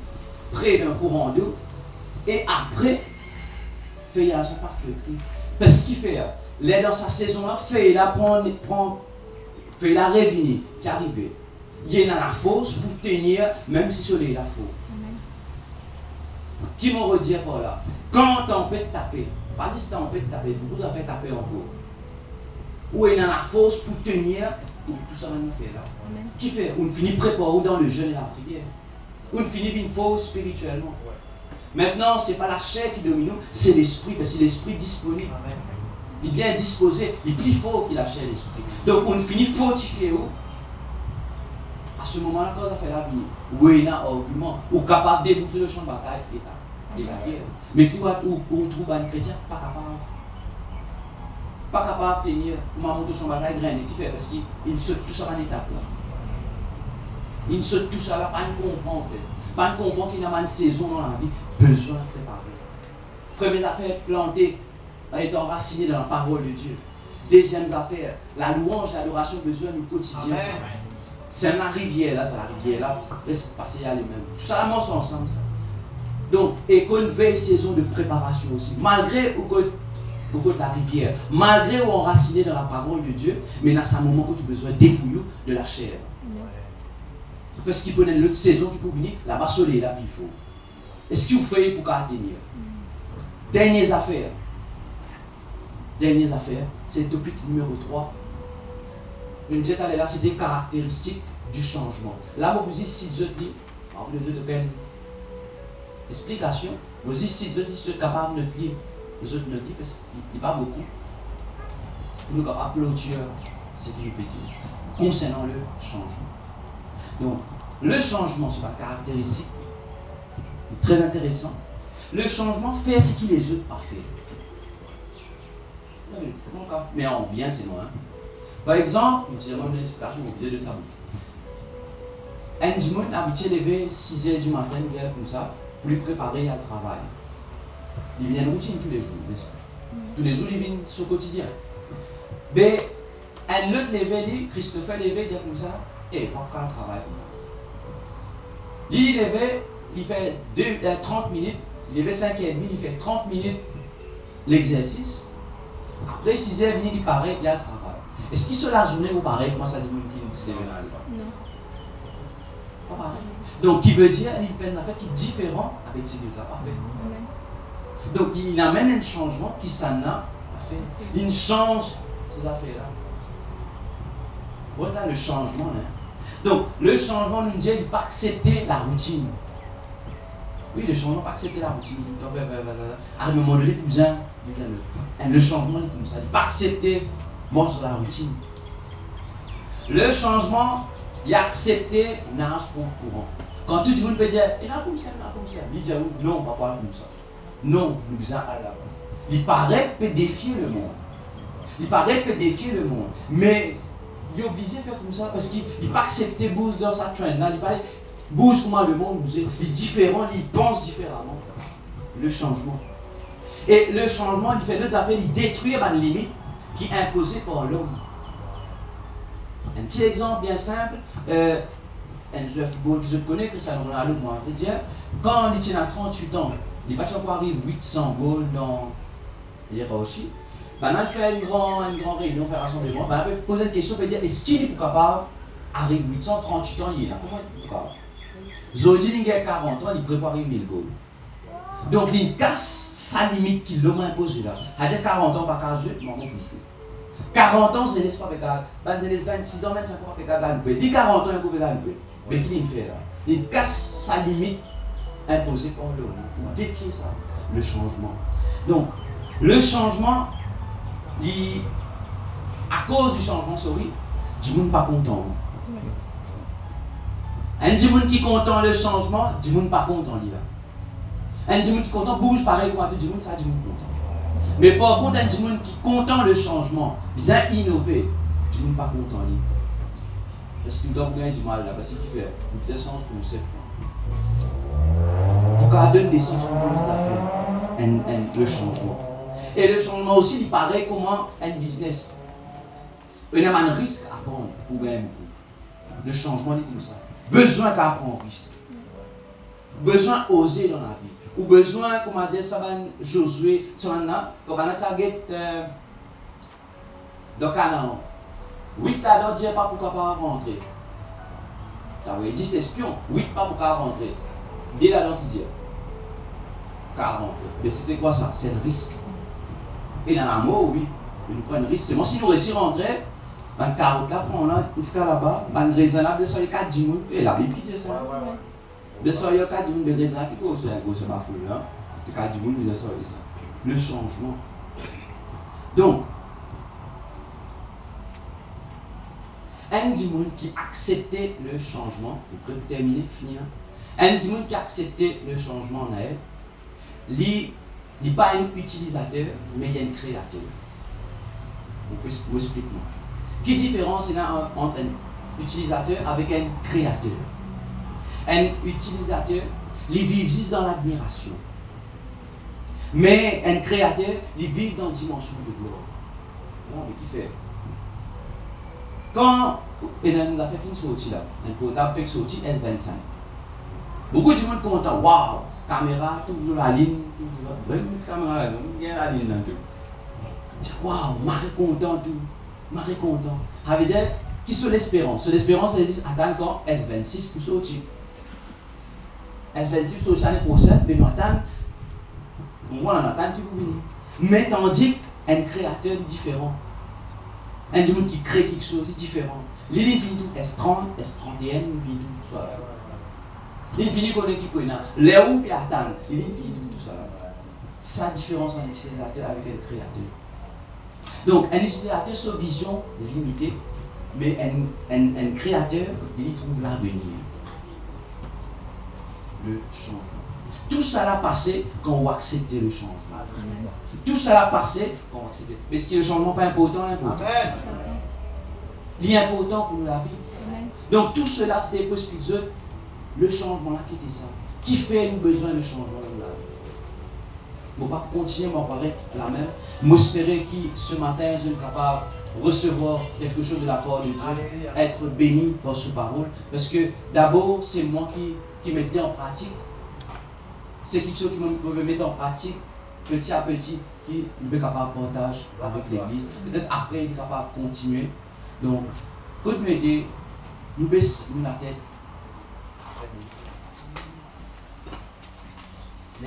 près d'un courant d'eau, et après, feuillage par feuilleterie. Parce qu'il fait, là dans sa saison là, feuille là feuille là revenir, qui arrive. Il y a la force pour tenir, même si le soleil est la faux. Qui m'en redire par là? Quand on peut taper, pas si on peut taper, beaucoup ça fait taper encore. Où il y a la force pour tenir, tout ça va nous faire là. Qui fait? On finit préparé dans le jeûne et la prière. On finit une force spirituellement. Maintenant, ce n'est pas la chair qui domine, c'est l'esprit, parce que l'esprit est disponible. Il est bien disposé, il est plus fort que la chair et l'esprit. Donc on finit fortifié où? À ce moment-là, quand ça fait la vie, où il y a un argument, ou capable de déboucler le champ de bataille et la guerre. Mais qui va où trouve un chrétien? Pas capable. Pas capable de tenir, ou m'a monté le champ de bataille, graine, qui fait? Parce qu'il saute tout ça en étape là. Il saute tout ça là, pas de comprendre en fait. Pas de comprendre qu'il y a une saison dans la vie, besoin de préparer. Première affaire, planter, être enraciné dans la parole de Dieu. Deuxième affaire, la louange, l'adoration, besoin du quotidien. C'est la rivière là, reste passer à les mêmes. Tout ça, là, c'est ensemble ça. Donc, et qu'on veille saison de préparation aussi. Malgré de la rivière, malgré où enraciné dans la parole de Dieu, mais dans ce moment où tu as besoin dépouiller de la chair. Parce qu'il connaît l'autre saison qui peut venir, là-bas soleil, là, il faut. Est-ce qu'il vous fait pour qu'à tenir? Dernières affaires, c'est le topic numéro 3. Une disais là, c'est des caractéristiques du changement. Là, vous dites si Dieu dit, après de quelle explication, vous dites si Dieu dit, c'est capable de notre lire. Vous autres notre lire, parce qu'il n'y a pas beaucoup. Pour nous applaudir, c'est qu'il peut dire, concernant le changement. Donc, le changement, c'est une caractéristique très intéressant. Le changement fait ce qui les autres pas fait. Mais en bien, c'est moi. Hein. Par exemple, je vais donner une explication au de tabou. Un dimanche, habitué lever 6h du matin, il vient comme ça, pour lui préparer à travail. Il vient une routine tous les jours, n'est-ce pas? Tous les jours, il vient sur le quotidien. Mais un autre levé, Christopher levé, il dit comme ça, et pas qu'un travail. Il levé, il fait 30 minutes, il levé 5h30, il fait 30 minutes l'exercice. Après 6h30, il paraît, il y a le travail. Est-ce qu'il se la journée ou pareil, comment ça dit qu'il se lève là? Non. Pas pareil. Donc, qui veut dire qu'il fait une affaire qui est différente avec ce qu'il a pas fait. Amen. Donc, il amène un changement qui s'en a fait. Il change ces affaires-là. Voilà le changement. Hein. Donc, le changement nous dit qu'il ne pas accepter la routine. Oui, le changement, pas accepter la routine. À un moment donné, il a besoin. Le changement, il est comme ça. Il ne pas accepter moi sur la routine. Le changement, il a accepté nage pour courant. Quand tout le monde peut dire, il a comme ça, il a comme ça. Il dit, non, on ne va pas comme ça. Non, nous besoin à la bas. Il paraît peut défier le monde. Il paraît peut défier le monde. Mais il est obligé de faire comme ça parce qu'il ne peut pas accepter bouge dans sa trend. Il paraît bouge comment le monde bouge. Il est différent, il pense différemment. Le changement. Et le changement, il fait d'autres affaires, il détruit une limite qui est imposée par l'homme. Un petit exemple bien simple, un joueur de football que je connais, Cristiano Ronaldo, moi, je veux dire, quand il a 38 ans, il va encore arriver 800 goals dans l'Hiroshi. Ben, on fait une grande réunion, faire un rassemblement. Ben, on peut poser une question, on peut dire est-ce qu'il est capable d'arriver 838 ans, il est là? Comment il est capable? Zodi, il a 40 ans, il prépare 1000 goals. Donc, il casse sa limite qu'il l'homme impose là. C'est-à-dire 40 ans, pas 15 jouer, mais on peut jouer. 40 ans, c'est l'espoir de gagner. 26 ans, 25 ans, on peut gagner. Dit 40 ans, on peut gagner. Mais qu'il fait là? Il casse sa limite imposée par l'homme. Il défie ça, le changement. Donc, le changement, à cause du changement, sorry, du monde pas content. Un du monde qui est content le changement, du monde pas content. Un du monde qui est content bouge pareil comme tout le monde, ça du monde content. Mais par contre, un du monde qui est content le changement, bien innover, du monde pas content. Parce qu'il doit gagner du mal là, parce qu'il fait un sens pour le concept. Pour qu'on donne des sens pour le changement. Et le changement aussi, il paraît comment un business. Il y a un risque à prendre pour gagner. Le changement est comme ça. Besoin qu'à prendre un risque. Besoin d'oser dans la vie. Ou besoin, comment dire, ça va Josué, tu en as, comme on a target dans Canaan. 8 là-dedans, Dieu pas pourquoi pas rentrer. Tu as 10 espions, 8 pas pourquoi rentrer. 10 là-dedans qui dit. Qu'à rentrer. Mais c'était quoi ça? C'est un risque. Et dans l'amour, oui, nous prenons un risque. C'est moi, si nous réussissons à rentrer, dans le carotte là, on a jusqu'à là-bas, dans le raisonnable, de soyez 4 10 et la Bible dit ça. De soyez 4 10 de raisonnable, c'est un gros bafoule là. C'est 4 10 de soyez ça. Le changement. Donc, un dimanche qui acceptait le changement, je peux terminer, finir. Un dimanche qui acceptait le changement en elle, il n'est pas un utilisateur, mais il y a un créateur. Vous expliquez-moi. Quelle différence il y a entre un utilisateur avec un créateur? Un utilisateur, il vit juste dans l'admiration. Mais un créateur, il vit dans une dimension de gloire. Non, mais qui fait? Quand on a fait une sortie là, un portable fait sortie S25. Beaucoup de monde content, waouh, caméra, tout la ligne, caméra, il y a la ligne dans tout. Waouh, marre content, tout, marre content. Ça veut dire, qui sont l'espérance? L'espérance, elle dit, attends quand S26 pour sortir. S26 pour sortir l'année prochaine, mais nous attendons, on attend qui vous venez. Mais tandis qu'un créateur est différent. Un monde qui crée quelque chose est différent. L'île finit tout S30, S31, il finit tout ça. Il finit qu'on est qui peut y aller. Les où il attend, il finit tout ça. C'est la différence entre un utilisateur avec un créateur. Donc, un utilisateur sa vision est limitée, mais un créateur, il y trouve l'avenir. Le changement. Tout ça a passé quand on accepte le changement. Tout ça a passé quand on accepte. Mais ce qui est le changement pas important, important. Amen. Il est important pour nous la vie. Donc tout cela, c'était pour expliquer le changement là qui était ça. Qui fait nous besoin de changement dans la vie. Je ne vais pas continuer à m'en parler la même. J'espère que ce matin, je suis capable de recevoir quelque chose de la part de Dieu, Alléluia. être béni par ce parole. Parce que d'abord, c'est moi qui me dis en pratique. C'est quelque chose qui me met en pratique petit à petit, qui est capable de partager avec l'Église. Peut-être après, il est capable de continuer. Donc, quand nous aider, nous baissons la tête.